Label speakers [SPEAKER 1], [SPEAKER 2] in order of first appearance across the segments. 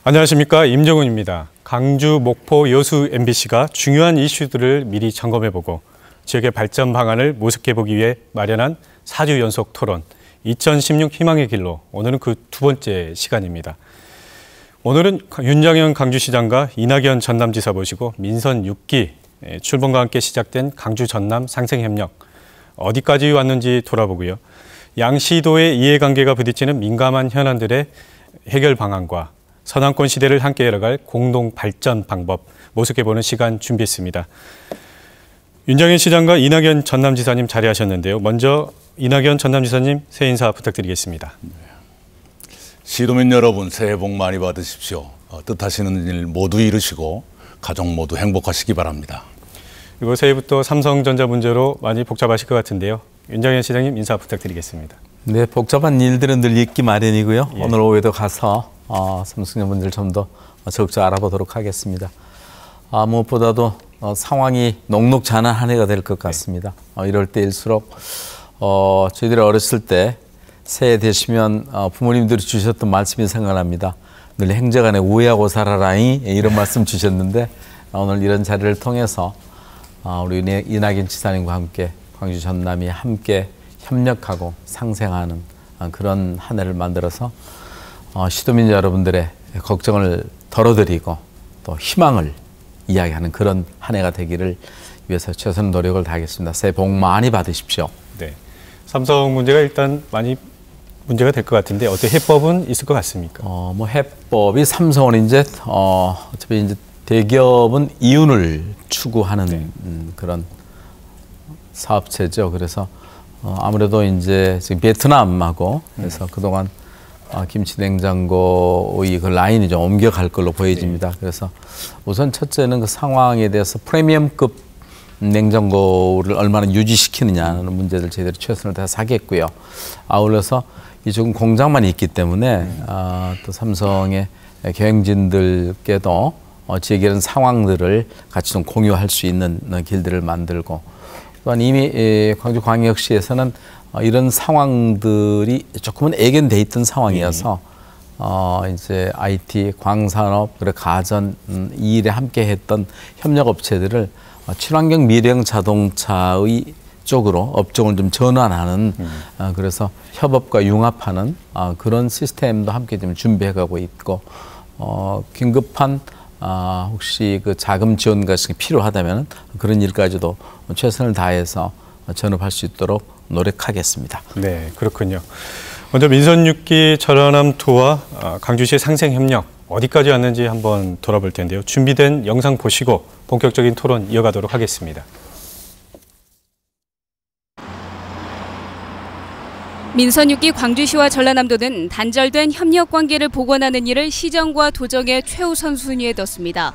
[SPEAKER 1] 안녕하십니까, 임정훈입니다. 강주, 목포, 여수 MBC가 중요한 이슈들을 미리 점검해보고 지역의 발전 방안을 모색해보기 위해 마련한 4주 연속 토론 2016 희망의 길로, 오늘은 그 두 번째 시간입니다. 오늘은 윤장현 강주시장과 이낙연 전남지사 모시고 민선 6기 출범과 함께 시작된 강주 전남 상생협력 어디까지 왔는지 돌아보고요. 양시도의 이해관계가 부딪히는 민감한 현안들의 해결 방안과 서남권 시대를 함께 열어갈 공동 발전 방법 모색해보는 시간 준비했습니다. 윤장현 시장과 이낙연 전남지사님 자리하셨는데요. 먼저 이낙연 전남지사님 새해 인사 부탁드리겠습니다.
[SPEAKER 2] 시도민 여러분, 새해 복 많이 받으십시오. 뜻하시는 일 모두 이루시고 가족 모두 행복하시기 바랍니다.
[SPEAKER 1] 그리고 새해부터 삼성전자 문제로 많이 복잡하실 것 같은데요. 윤장현 시장님 인사 부탁드리겠습니다.
[SPEAKER 3] 네, 복잡한 일들은 늘 있기 마련이고요.
[SPEAKER 1] 예.
[SPEAKER 3] 오늘 오후에도 가서 삼성전자 문제를 좀 더 적극 알아보도록 하겠습니다. 무엇보다도 상황이 녹록지 않은 한 해가 될 것 같습니다. 이럴 때일수록 저희들이 어렸을 때 새해 되시면 부모님들이 주셨던 말씀이 생각납니다. 늘 행적안에 우애하고 살아라이, 이런 말씀 주셨는데 오늘 이런 자리를 통해서 우리 이낙연 지사님과 함께 광주 전남이 함께 협력하고 상생하는 그런 한 해를 만들어서 시도민 여러분들의 걱정을 덜어드리고 또 희망을 이야기하는 그런 한 해가 되기를 위해서 최선의 노력을 다하겠습니다. 새해 복 많이 받으십시오.
[SPEAKER 1] 네, 삼성 문제가 일단 많이 문제가 될 것 같은데 어떻게 해법은 있을 것 같습니까?
[SPEAKER 3] 뭐 해법이 삼성은 이제 어차피 이제 대기업은 이윤을 추구하는 그런 사업체죠. 그래서 아무래도 이제 지금 베트남하고 해서 그동안 김치 냉장고의 그 라인이 좀 옮겨갈 걸로 보여집니다. 그래서 우선 첫째는 그 상황에 대해서 프리미엄급 냉장고를 얼마나 유지시키느냐는 문제들 저희들이 최선을 다해서 하겠고요. 아울러서 이쪽은 공장만 있기 때문에 또 삼성의 경영진들께도 지역에 이런 상황들을 같이 좀 공유할 수 있는 길들을 만들고, 또한 이미 광주광역시에서는 이런 상황들이 조금은 애견돼 있던 상황이어서 이제 IT, 광산업, 그리고 가전 이 일에 함께 했던 협력업체들을 친환경 미래형 자동차의 쪽으로 업종을 좀 전환하는 그래서 협업과 융합하는 그런 시스템도 함께 좀 준비해가고 있고, 긴급한 혹시 그 자금 지원 같은 게 필요하다면 그런 일까지도 최선을 다해서 전업할 수 있도록 노력하겠습니다.
[SPEAKER 1] 네, 그렇군요. 먼저 민선 6기 전남 투와 강주시의 상생협력 어디까지 왔는지 한번 돌아볼 텐데요. 준비된 영상 보시고 본격적인 토론 이어가도록 하겠습니다.
[SPEAKER 4] 민선 6기 광주시와 전라남도는 단절된 협력 관계를 복원하는 일을 시정과 도정의 최우선 순위에 뒀습니다.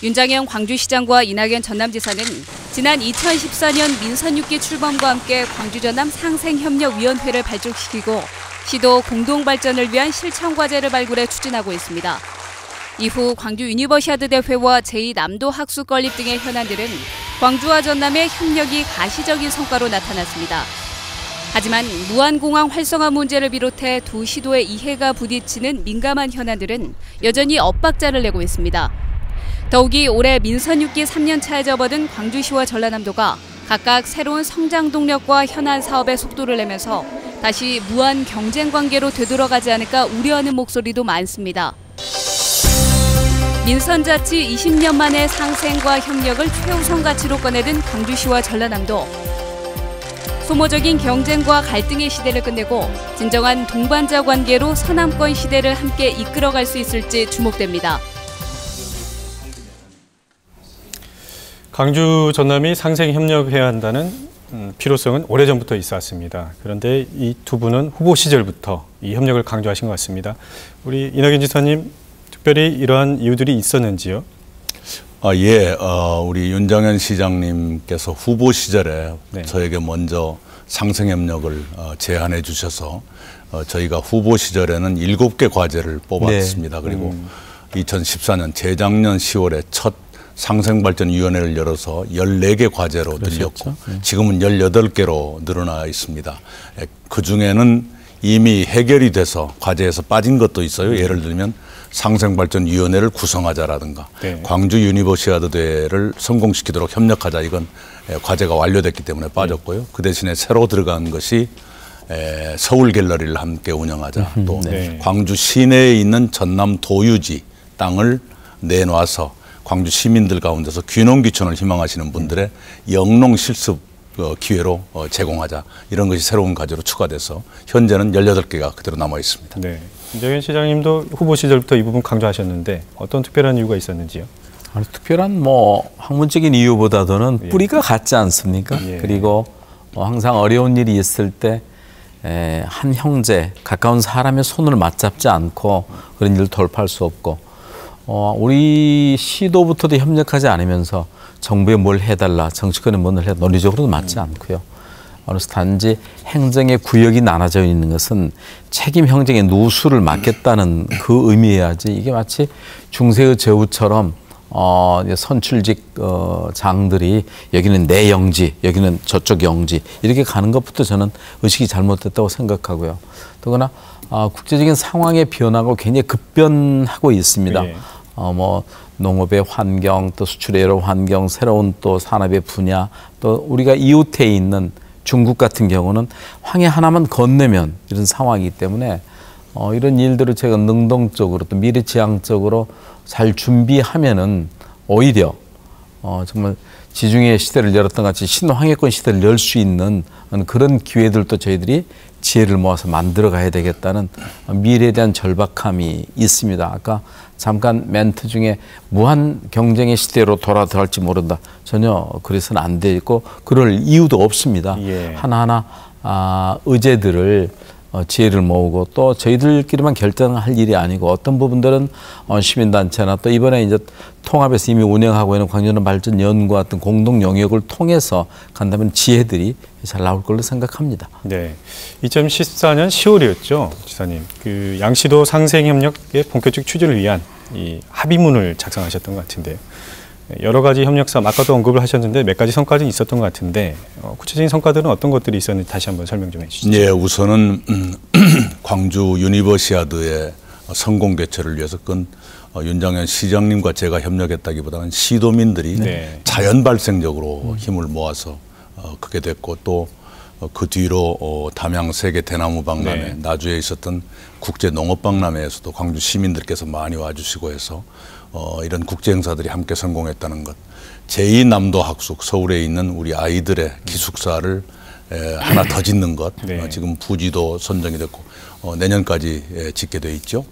[SPEAKER 4] 윤장현 광주시장과 이낙연 전남지사는 지난 2014년 민선 6기 출범과 함께 광주 전남 상생협력위원회를 발족시키고 시도 공동 발전을 위한 실천 과제를 발굴해 추진하고 있습니다. 이후 광주 유니버시아드 대회와 제2남도 학수 건립 등의 현안들은 광주와 전남의 협력이 가시적인 성과로 나타났습니다. 하지만 무안공항 활성화 문제를 비롯해 두 시도의 이해가 부딪히는 민감한 현안들은 여전히 엇박자를 내고 있습니다. 더욱이 올해 민선 6기 3년차에 접어든 광주시와 전라남도가 각각 새로운 성장 동력과 현안 사업의 속도를 내면서 다시 무한 경쟁 관계로 되돌아가지 않을까 우려하는 목소리도 많습니다. 민선자치 20년 만에 상생과 협력을 최우선 가치로 꺼내든 광주시와 전라남도. 소모적인 경쟁과 갈등의 시대를 끝내고 진정한 동반자 관계로 서남권 시대를 함께 이끌어갈 수 있을지 주목됩니다.
[SPEAKER 1] 강주 전남이 상생협력해야 한다는 필요성은 오래전부터 있었습니다. 그런데 이 두 분은 후보 시절부터 이 협력을 강조하신 것 같습니다. 우리 이낙연 지사님, 특별히 이러한 이유들이 있었는지요?
[SPEAKER 2] 예, 우리 윤장현 시장님께서 후보 시절에 저에게 먼저 상생협력을 제안해 주셔서 저희가 후보 시절에는 7개 과제를 뽑았습니다. 그리고 2014년 재작년 10월에 첫 상생발전위원회를 열어서 14개 과제로 늘렸고 지금은 18개로 늘어나 있습니다. 그중에는 이미 해결이 돼서 과제에서 빠진 것도 있어요. 예를 들면 상생발전위원회를 구성하자라든가
[SPEAKER 1] 네.
[SPEAKER 2] 광주 유니버시아드 대회를 성공시키도록 협력하자 이건 과제가 완료됐기 때문에 빠졌고요. 그 대신에 새로 들어간 것이 서울 갤러리를 함께 운영하자. 또
[SPEAKER 1] 네.
[SPEAKER 2] 광주 시내에 있는 전남 도유지 땅을 내놔서 광주 시민들 가운데서 귀농귀촌을 희망하시는 분들의 영농 실습 기회로 제공하자. 이런 것이 새로운 과제로 추가돼서 현재는 18개가 그대로 남아 있습니다.
[SPEAKER 1] 네. 윤장현 시장님도 후보 시절부터 이 부분 강조하셨는데 어떤 특별한 이유가 있었는지요?
[SPEAKER 3] 아니, 특별한 뭐 학문적인 이유보다도는 뿌리가 같지 않습니까?
[SPEAKER 1] 예.
[SPEAKER 3] 그리고 항상 어려운 일이 있을 때 한 형제, 가까운 사람의 손을 맞잡지 않고 그런 일을 돌파할 수 없고 우리 시도부터도 협력하지 않으면서 정부에 뭘 해달라, 정치권에 뭘 해달라 논리적으로도 맞지 않고요. 그래서 단지 행정의 구역이 나눠져 있는 것은 책임 행정의 누수를 맡겠다는 그 의미여야지 이게 마치 중세의 제후처럼 선출직 장들이 여기는 내 영지, 여기는 저쪽 영지 이렇게 가는 것부터 저는 의식이 잘못됐다고 생각하고요. 더구나 국제적인 상황의 변화가 굉장히 급변하고 있습니다.
[SPEAKER 1] 예.
[SPEAKER 3] 뭐 농업의 환경, 또 수출의 여러 환경, 새로운 또 산업의 분야, 또 우리가 이웃에 있는 중국 같은 경우는 황해 하나만 건네면 이런 상황이기 때문에 이런 일들을 제가 능동적으로 또 미래지향적으로 잘 준비하면은 오히려 정말 지중해 시대를 열었던 같이 신황해권 시대를 열 수 있는 그런 기회들도 저희들이 지혜를 모아서 만들어 가야 되겠다는 미래에 대한 절박함이 있습니다. 아까 잠깐 멘트 중에 무한 경쟁의 시대로 돌아들어갈지 모른다. 전혀 그래서는 안 돼 있고 그럴 이유도 없습니다.
[SPEAKER 1] 예.
[SPEAKER 3] 하나하나 의제들을 지혜를 모으고 또 저희들끼리만 결정할 일이 아니고 어떤 부분들은 시민단체나 또 이번에 이제 통합에서 이미 운영하고 있는 광주는 발전 연구와 같은 공동 영역을 통해서 간다면 지혜들이 잘 나올 걸로 생각합니다.
[SPEAKER 1] 네, 2014년 10월이었죠, 지사님. 그 양시도 상생협력의 본격적 추진을 위한 이 합의문을 작성하셨던 것 같은데요. 여러 가지 협력 사업, 아까도 언급을 하셨는데 몇 가지 성과들이 있었던 것 같은데 구체적인 성과들은 어떤 것들이 있었는지 다시 한번 설명 좀 해주시죠.
[SPEAKER 2] 네, 우선은 광주 유니버시아드의 성공 개최를 위해서 그건 윤장현 시장님과 제가 협력했다기보다는 시도민들이
[SPEAKER 1] 네.
[SPEAKER 2] 자연 발생적으로 힘을 모아서 그게 됐고 또 그 뒤로 담양 세계 대나무 박람회,
[SPEAKER 1] 네.
[SPEAKER 2] 나주에 있었던 국제 농업 박람회에서도 광주 시민들께서 많이 와주시고 해서 이런 국제 행사들이 함께 성공했다는 것. 제2남도 학숙 서울에 있는 우리 아이들의 기숙사를 하나 더 짓는 것.
[SPEAKER 1] 네.
[SPEAKER 2] 지금 부지도 선정이 됐고 내년까지 짓게 돼 있죠.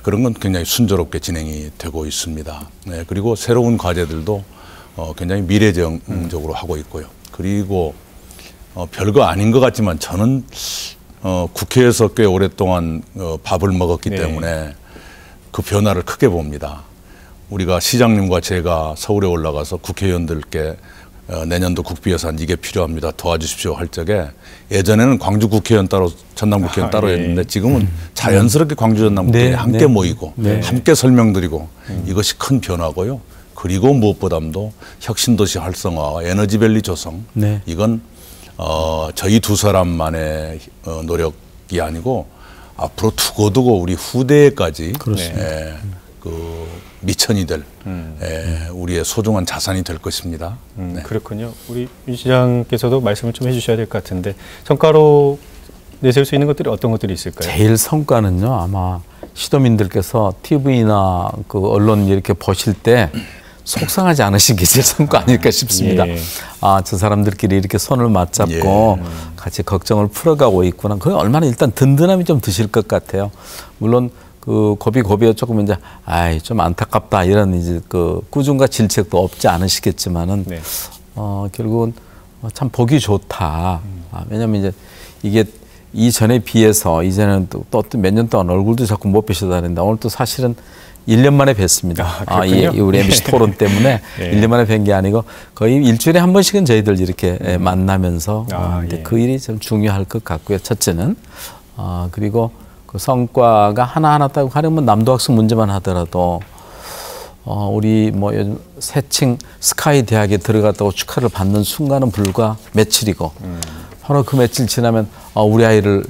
[SPEAKER 2] 그런 건 굉장히 순조롭게 진행이 되고 있습니다. 그리고 새로운 과제들도 굉장히 미래지향적으로 하고 있고요. 그리고 별거 아닌 것 같지만 저는 국회에서 꽤 오랫동안 밥을 먹었기
[SPEAKER 1] 네.
[SPEAKER 2] 때문에 그 변화를 크게 봅니다. 우리가 시장님과 제가 서울에 올라가서 국회의원들께 내년도 국비 예산 이게 필요합니다. 도와주십시오 할 적에 예전에는 광주 국회의원 따로 전남 국회의원 따로
[SPEAKER 1] 예.
[SPEAKER 2] 했는데 지금은 자연스럽게 광주 전남 국회의원이
[SPEAKER 3] 네,
[SPEAKER 2] 함께
[SPEAKER 3] 네.
[SPEAKER 2] 모이고
[SPEAKER 1] 네.
[SPEAKER 2] 함께 설명드리고 이것이 큰 변화고요. 그리고 무엇보다도 혁신도시 활성화와 에너지밸리 조성
[SPEAKER 3] 네.
[SPEAKER 2] 이건 저희 두 사람만의 노력이 아니고 앞으로 두고두고 우리 후대까지 그 미천이 될 우리의 소중한 자산이 될 것입니다. 네.
[SPEAKER 1] 그렇군요. 우리 윤 시장께서도 말씀을 좀 해주셔야 될 것 같은데 성과로 내세울 수 있는 것들이 어떤 것들이 있을까요?
[SPEAKER 3] 제일 성과는요, 아마 시도민들께서 TV나 그 언론 이렇게 보실 때 속상하지 않으신 게 제일 성과 아닐까 싶습니다.
[SPEAKER 1] 예.
[SPEAKER 3] 저 사람들끼리 이렇게 손을 맞잡고 같이 걱정을 풀어가고 있구나. 그게 얼마나 일단 든든함이 좀 드실 것 같아요. 물론 그 고비가 조금 이제 좀 안타깝다 이런 이제 그 꾸중과 질책도 없지 않으시겠지만은
[SPEAKER 1] 네.
[SPEAKER 3] 결국은 참 보기 좋다. 왜냐하면 이제 이게 이전에 비해서 이제는 또 몇 년 동안 얼굴도 자꾸 못 뵈시다는데 오늘 또 사실은 1년 만에 뵀습니다. 우리 MBC 토론 때문에
[SPEAKER 1] 네.
[SPEAKER 3] 1년 만에 뵌 게 아니고 거의 일주일에 한 번씩은 저희들 이렇게 만나면서
[SPEAKER 1] 예.
[SPEAKER 3] 그 일이 좀 중요할 것 같고요. 첫째는 그리고 그 성과가 하나하나 따고 하려면 남도학습 문제만 하더라도 우리 뭐 요즘 새칭 스카이 대학에 들어갔다고 축하를 받는 순간은 불과 며칠이고 바로 그 며칠 지나면 우리 아이를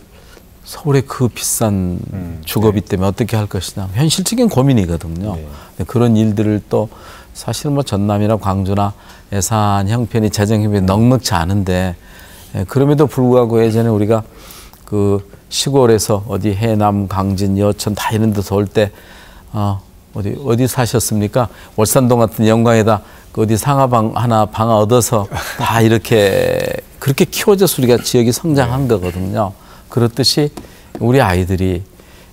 [SPEAKER 3] 서울의 그 비싼 주거비 때문에 어떻게 할 것이냐. 현실적인 고민이거든요. 네. 그런 일들을 또 사실 뭐 전남이나 광주나 예산 형편이 재정 형편이 넉넉지 않은데 그럼에도 불구하고 예전에 우리가 그 시골에서 어디 해남, 강진, 여천 다 이런 데서 올 때 어디 사셨습니까? 월산동 같은 영광에다 그 어디 상하방 하나 방 얻어서 다 이렇게 그렇게 키워져서 우리가 지역이 성장한 거거든요. 그렇듯이 우리 아이들이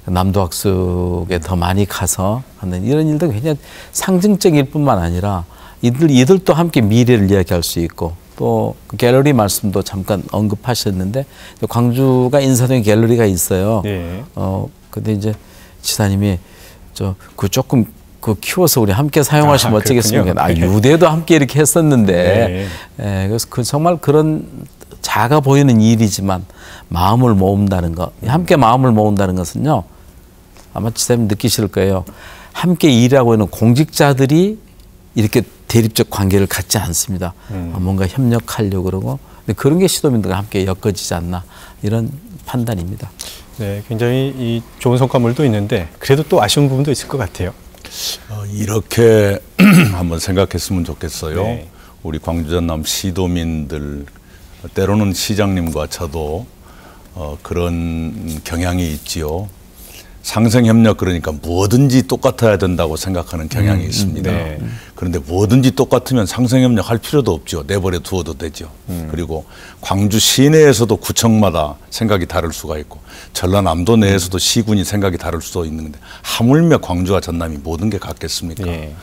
[SPEAKER 3] 남도학습에 더 많이 가서 하는 이런 일도 굉장히 상징적일 뿐만 아니라 이들도 함께 미래를 이야기할 수 있고 또 그 갤러리 말씀도 잠깐 언급하셨는데 광주가 인사동에 갤러리가 있어요.
[SPEAKER 1] 네.
[SPEAKER 3] 근데 이제 지사님이 그 조금 그 키워서 우리 함께 사용하시면 어쩌겠습니까? 유대도 함께 이렇게 했었는데 그래서 정말 그런 작아 보이는 일이지만 마음을 모은다는 것, 함께 마음을 모은다는 것은요. 아마 지사님 느끼실 거예요. 함께 일하고 있는 공직자들이 이렇게 대립적 관계를 갖지 않습니다. 뭔가 협력하려고 그러고 그런 게 시도민들과 함께 엮어지지 않나 이런 판단입니다.
[SPEAKER 1] 네, 굉장히 좋은 성과물도 있는데 그래도 또 아쉬운 부분도 있을 것 같아요.
[SPEAKER 2] 이렇게 한번 생각했으면 좋겠어요.
[SPEAKER 1] 네.
[SPEAKER 2] 우리 광주 전남 시도민들 때로는 시장님과 저도 그런 경향이 있지요. 상생협력 그러니까 뭐든지 똑같아야 된다고 생각하는 경향이 있습니다.
[SPEAKER 1] 네.
[SPEAKER 2] 그런데 뭐든지 똑같으면 상생협력 할 필요도 없죠. 내버려 두어도 되죠. 그리고 광주 시내에서도 구청마다 생각이 다를 수가 있고 전라남도 내에서도 시군이 생각이 다를 수도 있는데 하물며 광주와 전남이 모든 게 같겠습니까?
[SPEAKER 1] 예.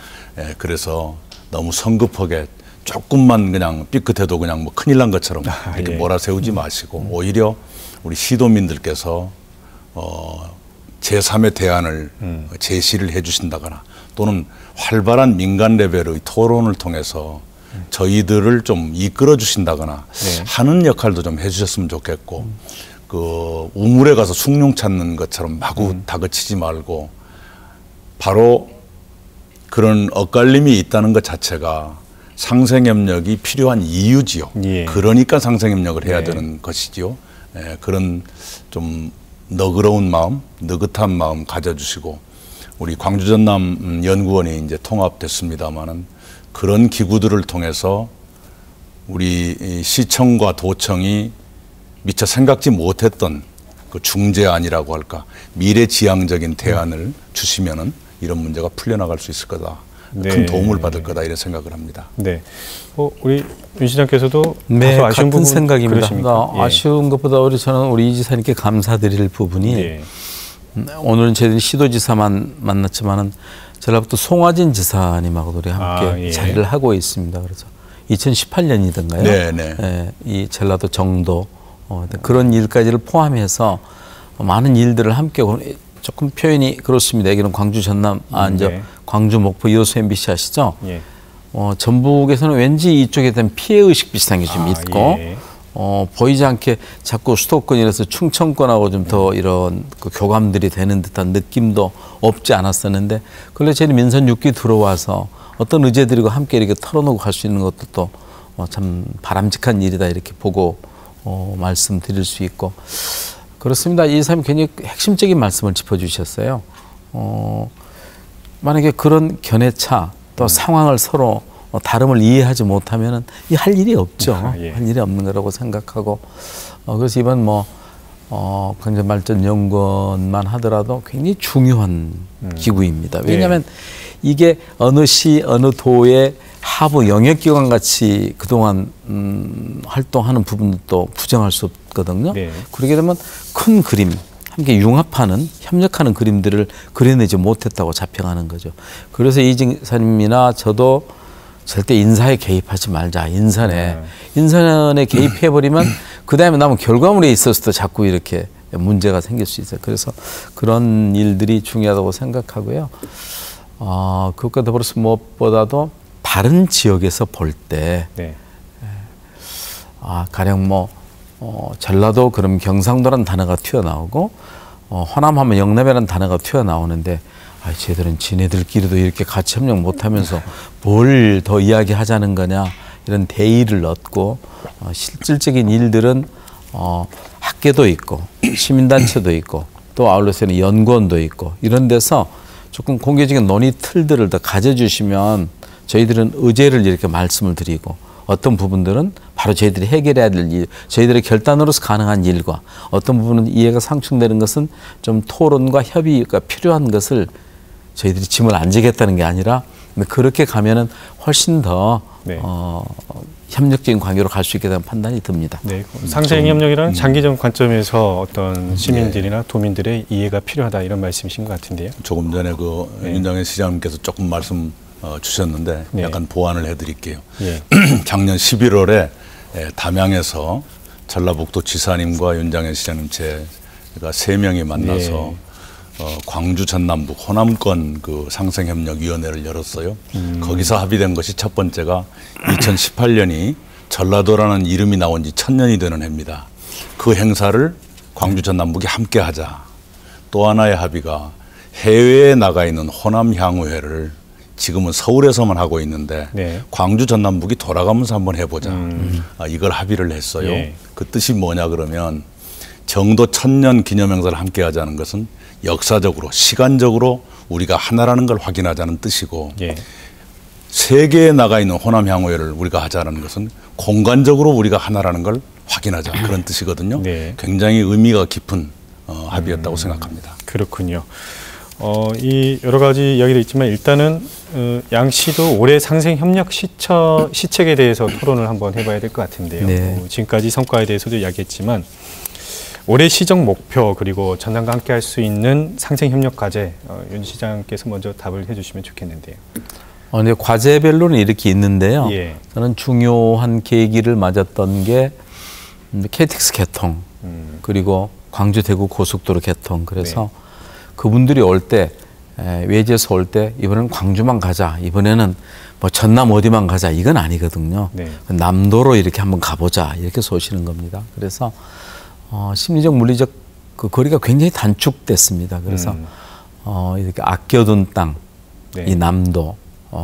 [SPEAKER 2] 그래서 너무 성급하게 조금만 그냥 삐끗해도 그냥 뭐 큰일 난 것처럼 이렇게
[SPEAKER 1] 예.
[SPEAKER 2] 몰아세우지 마시고 오히려 우리 시도민들께서 제3의 대안을 제시를 해 주신다거나 또는 활발한 민간 레벨의 토론을 통해서 저희들을 좀 이끌어 주신다거나
[SPEAKER 1] 네.
[SPEAKER 2] 하는 역할도 좀 해 주셨으면 좋겠고 그 우물에 가서 숭늉 찾는 것처럼 마구 다그치지 말고 바로 그런 엇갈림이 있다는 것 자체가 상생협력이 필요한 이유지요.
[SPEAKER 1] 예.
[SPEAKER 2] 그러니까 상생협력을 해야
[SPEAKER 1] 네.
[SPEAKER 2] 되는 것이지요. 그런 좀 너그러운 마음, 느긋한 마음 가져주시고 우리 광주 전남 연구원이 이제 통합됐습니다마는 그런 기구들을 통해서 우리 시청과 도청이 미처 생각지 못했던 그 중재안이라고 할까 미래지향적인 대안을 주시면은 이런 문제가 풀려나갈 수 있을 거다.
[SPEAKER 1] 네.
[SPEAKER 2] 큰 도움을 받을 거다 이런 생각을 합니다.
[SPEAKER 1] 네. 우리 윤 시장께서도
[SPEAKER 3] 네,
[SPEAKER 1] 다소 아쉬운
[SPEAKER 3] 같은
[SPEAKER 1] 부분
[SPEAKER 3] 생각입니다.
[SPEAKER 1] 그러십니까? 예.
[SPEAKER 3] 아쉬운 것보다 저는 우리 이 지사님께 감사드릴 부분이
[SPEAKER 1] 예.
[SPEAKER 3] 오늘은 저희들이 시도지사만 만났지만은 전라북도 송화진 지사님하고도 우리 함께
[SPEAKER 1] 예.
[SPEAKER 3] 자리를 하고 있습니다. 그래서 2018년이던가요?
[SPEAKER 2] 네, 네.
[SPEAKER 3] 예, 이 전라도 정도 그런 일까지를 포함해서 많은 일들을 함께 조금 표현이 그렇습니다. 여기는 광주 전남
[SPEAKER 1] 네.
[SPEAKER 3] 광주 목포 여수 MBC 아시죠?
[SPEAKER 1] 예.
[SPEAKER 3] 전북에서는 왠지 이쪽에 대한 피해의식 비슷한 게 좀 있고
[SPEAKER 1] 예.
[SPEAKER 3] 보이지 않게 자꾸 수도권이라서 충청권하고 좀 더 이런 그 교감들이 되는 듯한 느낌도 없지 않았었는데 그런데 저희 민선 6기 들어와서 어떤 의제들과 함께 이렇게 털어놓고 갈 수 있는 것도 또 참 바람직한 일이다 이렇게 보고 말씀드릴 수 있고 그렇습니다. 이 사람이 굉장히 핵심적인 말씀을 짚어주셨어요. 만약에 그런 견해차 또 상황을 서로 다름을 이해하지 못하면은 할 일이 없죠.
[SPEAKER 1] 예.
[SPEAKER 3] 할 일이 없는 거라고 생각하고 그래서 이번 광전발전연구원만 하더라도 굉장히 중요한 기구입니다. 왜냐하면 이게 어느 시 어느 도의 하부 영역기관 같이 그동안 활동하는 부분도 부정할 수 없거든요.
[SPEAKER 1] 네.
[SPEAKER 3] 그러게 되면 큰 그림 함께 융합하는 협력하는 그림들을 그려내지 못했다고 자평하는 거죠. 그래서 이 지사님이나 저도 절대 인사에 개입하지 말자. 인선에 개입해버리면 그 다음에 남은 결과물에 있어서도 자꾸 이렇게 문제가 생길 수 있어요. 그래서 그런 일들이 중요하다고 생각하고요. 그것과 더불어서 무엇보다도 다른 지역에서 볼 때
[SPEAKER 1] 네.
[SPEAKER 3] 가령 전라도 그럼 경상도라는 단어가 튀어나오고 호남하면 영남이라는 단어가 튀어나오는데 쟤들은 지네들끼리도 이렇게 같이 협력 못하면서 뭘 더 이야기하자는 거냐 이런 대의를 얻고 실질적인 일들은 학계도 있고 시민단체도 있고 또 아울러서는 연구원도 있고 이런 데서 조금 공개적인 논의 틀들을 더 가져주시면 저희들은 의제를 이렇게 말씀을 드리고 어떤 부분들은 바로 저희들이 해결해야 될 일, 저희들의 결단으로서 가능한 일과 어떤 부분은 이해가 상충되는 것은 좀 토론과 협의가 필요한 것을 저희들이 짐을 안 지겠다는 게 아니라 그렇게 가면은 훨씬 더
[SPEAKER 1] 네.
[SPEAKER 3] 협력적인 관계로 갈 수 있게 되는 판단이 듭니다.
[SPEAKER 1] 네, 상생 협력이라는 장기적 관점에서 어떤 시민들이나 도민들의 이해가 필요하다 이런 말씀이신 것 같은데요.
[SPEAKER 2] 조금 전에 그 윤장현 시장님께서 조금 말씀 주셨는데
[SPEAKER 1] 네.
[SPEAKER 2] 약간 보완을 해드릴게요.
[SPEAKER 1] 예.
[SPEAKER 2] 작년 11월에 담양에서 전라북도 지사님과 윤장현 시장님 제가 3명이 만나서
[SPEAKER 1] 네.
[SPEAKER 2] 광주 전남북 호남권 그 상생협력위원회를 열었어요. 거기서 합의된 것이 첫 번째가 2018년이 전라도라는 이름이 나온 지 1000년이 되는 해입니다. 그 행사를 광주 전남북이 함께 하자. 또 하나의 합의가 해외에 나가 있는 호남향후회를 지금은 서울에서만 하고 있는데
[SPEAKER 1] 네.
[SPEAKER 2] 광주 전남북이 돌아가면서 한번 해보자. 이걸 합의를 했어요.
[SPEAKER 1] 예.
[SPEAKER 2] 그 뜻이 뭐냐 그러면 정도 1000년 기념행사를 함께 하자는 것은 역사적으로 시간적으로 우리가 하나라는 걸 확인하자는 뜻이고
[SPEAKER 1] 예.
[SPEAKER 2] 세계에 나가 있는 호남향후회를 우리가 하자는 것은 공간적으로 우리가 하나라는 걸 확인하자 그런 뜻이거든요.
[SPEAKER 1] 네.
[SPEAKER 2] 굉장히 의미가 깊은 합의였다고 생각합니다.
[SPEAKER 1] 그렇군요. 이 여러 가지 이야기도 있지만 일단은 양 씨도 올해 상생 협력 시책에 대해서 토론을 한번 해봐야 될 것 같은데요.
[SPEAKER 3] 네.
[SPEAKER 1] 지금까지 성과에 대해서도 이야기했지만 올해 시정 목표 그리고 전남과 함께할 수 있는 상생 협력 과제 윤 시장께서 먼저 답을 해주시면 좋겠는데요.
[SPEAKER 3] 근데 과제별로는 이렇게 있는데요.
[SPEAKER 1] 예.
[SPEAKER 3] 저는 중요한 계기를 맞았던 게 KTX 개통 그리고 광주 대구 고속도로 개통. 그래서 그분들이 올 때 외지에서 올 때 이번에는 광주만 가자. 이번에는 뭐 전남 어디만 가자. 이건 아니거든요.
[SPEAKER 1] 네.
[SPEAKER 3] 남도로 이렇게 한번 가보자. 이렇게 쏘시는 겁니다. 그래서 심리적 물리적 그 거리가 굉장히 단축됐습니다. 그래서 이렇게 아껴둔 땅,
[SPEAKER 1] 네.
[SPEAKER 3] 이 남도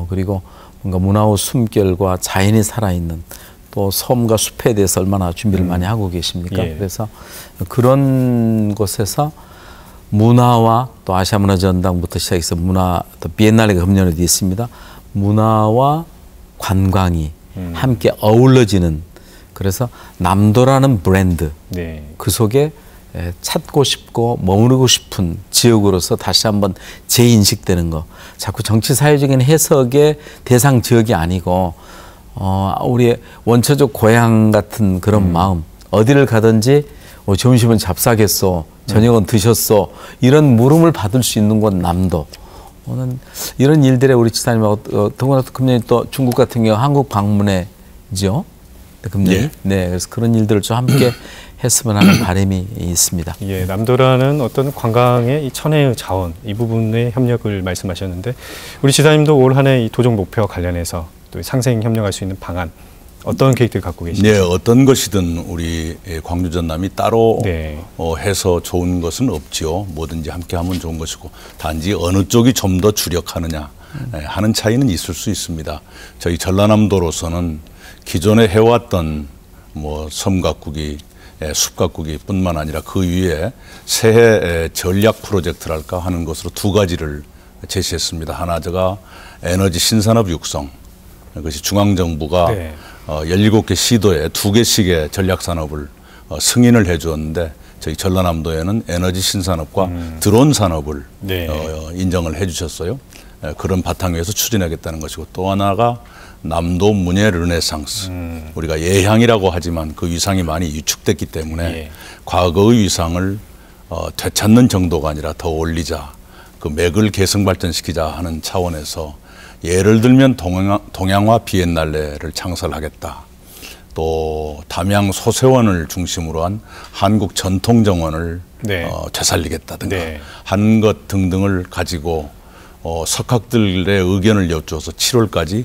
[SPEAKER 3] 그리고 뭔가 문화의 숨결과 자연이 살아있는 또 섬과 숲에 대해서 얼마나 준비를 많이 하고 계십니까?
[SPEAKER 1] 예.
[SPEAKER 3] 그래서 그런 곳에서 문화와 또 아시아문화전당부터 시작해서 문화 또 비엔날레가 금년에도 있습니다. 문화와 관광이 함께 어우러지는 그래서 남도라는 브랜드
[SPEAKER 1] 네.
[SPEAKER 3] 그 속에 찾고 싶고 머무르고 싶은 지역으로서 다시 한번 재인식되는 거. 자꾸 정치 사회적인 해석의 대상 지역이 아니고 우리의 원초적 고향 같은 그런 마음. 어디를 가든지 점심은 잡사겠소, 저녁은 드셨소 이런 물음을 받을 수 있는 곳 남도. 저는 이런 일들에 우리 지사님하고 더구나 금년에 또 중국 같은 경우 한국 방문회죠. 금년에. 네, 그래서 그런 일들을 좀 함께 했으면 하는 바람이 있습니다.
[SPEAKER 1] 예, 남도라는 어떤 관광의 이 천혜의 자원 이 부분의 협력을 말씀하셨는데 우리 지사님도 올 한 해 이 도정 목표와 관련해서 또 상생 협력할 수 있는 방안 어떤 계획들 갖고 계신가요?
[SPEAKER 2] 네, 어떤 것이든 우리 광주 전남이 따로
[SPEAKER 1] 네.
[SPEAKER 2] 해서 좋은 것은 없지요. 뭐든지 함께 하면 좋은 것이고 단지 어느 쪽이 좀 더 주력하느냐 하는 차이는 있을 수 있습니다. 저희 전라남도로서는 기존에 해왔던 뭐 섬 가꾸기, 숲 가꾸기 뿐만 아니라 그 위에 새해 전략 프로젝트랄까 하는 것으로 2가지를 제시했습니다. 하나가 에너지 신산업 육성. 그것이 중앙정부가
[SPEAKER 1] 네.
[SPEAKER 2] 17개 시도에 2개씩의 전략산업을 승인을 해 주었는데 저희 전라남도에는 에너지 신산업과 드론 산업을
[SPEAKER 1] 네.
[SPEAKER 2] 인정을 해 주셨어요. 그런 바탕 위에서 추진하겠다는 것이고 또 하나가 남도 문예 르네상스. 우리가 예향이라고 하지만 그 위상이 많이 위축됐기 때문에
[SPEAKER 1] 예. 과거의
[SPEAKER 2] 과거의 위상을 되찾는 정도가 아니라 더 올리자. 그 맥을 계승 발전시키자 하는 차원에서 예를 들면 동양화 비엔날레를 창설하겠다. 또 담양 소세원을 중심으로 한 한국 전통정원을
[SPEAKER 1] 네.
[SPEAKER 2] 되살리겠다든가
[SPEAKER 1] 네.
[SPEAKER 2] 한 것 등등을 가지고 석학들의 의견을 여쭈어서 7월까지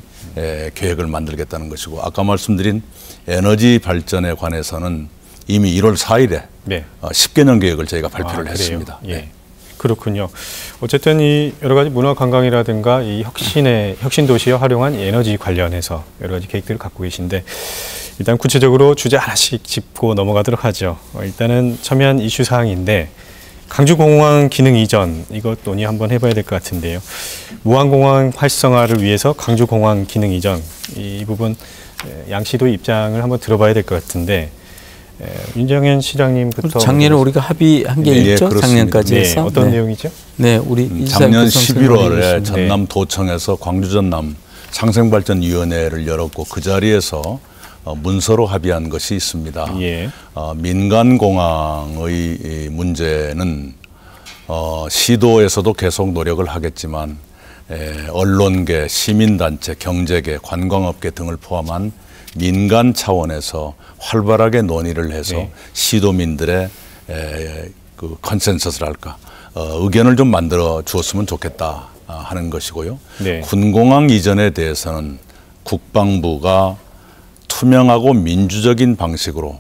[SPEAKER 2] 계획을 만들겠다는 것이고 아까 말씀드린 에너지 발전에 관해서는 이미 1월 4일에
[SPEAKER 1] 네.
[SPEAKER 2] 10개년 계획을 저희가 발표를
[SPEAKER 1] 그래요?
[SPEAKER 2] 했습니다.
[SPEAKER 1] 예.
[SPEAKER 2] 네.
[SPEAKER 1] 그렇군요. 어쨌든 이 여러 가지 문화 관광이라든가 이 혁신 도시에 활용한 에너지 관련해서 여러 가지 계획들을 갖고 계신데 일단 구체적으로 주제 하나씩 짚고 넘어가도록 하죠. 일단은 첨예한 이슈 사항인데 광주공항 기능 이전 이것 논의 한번 해봐야 될 것 같은데요. 무안공항 활성화를 위해서 광주공항 기능 이전 이 부분 양시도 입장을 한번 들어봐야 될 것 같은데 윤정현 시장님부터
[SPEAKER 3] 작년에 우리가 합의한 게 있죠.
[SPEAKER 2] 그렇습니다.
[SPEAKER 3] 작년까지 해서
[SPEAKER 1] 어떤 내용이죠?
[SPEAKER 3] 네, 우리
[SPEAKER 2] 작년 11월에
[SPEAKER 3] 네.
[SPEAKER 2] 전남도청에서 광주전남 상생발전위원회를 열었고 그 자리에서 문서로 합의한 것이 있습니다.
[SPEAKER 1] 예.
[SPEAKER 2] 민간공항의 문제는 시도에서도 계속 노력을 하겠지만 언론계, 시민단체, 경제계, 관광업계 등을 포함한 민간 차원에서 활발하게 논의를 해서
[SPEAKER 1] 네.
[SPEAKER 2] 시도민들의 그 컨센서스를 할까 의견을 좀 만들어 주었으면 좋겠다 하는 것이고요.
[SPEAKER 1] 네.
[SPEAKER 2] 군공항 이전에 대해서는 국방부가 투명하고 민주적인 방식으로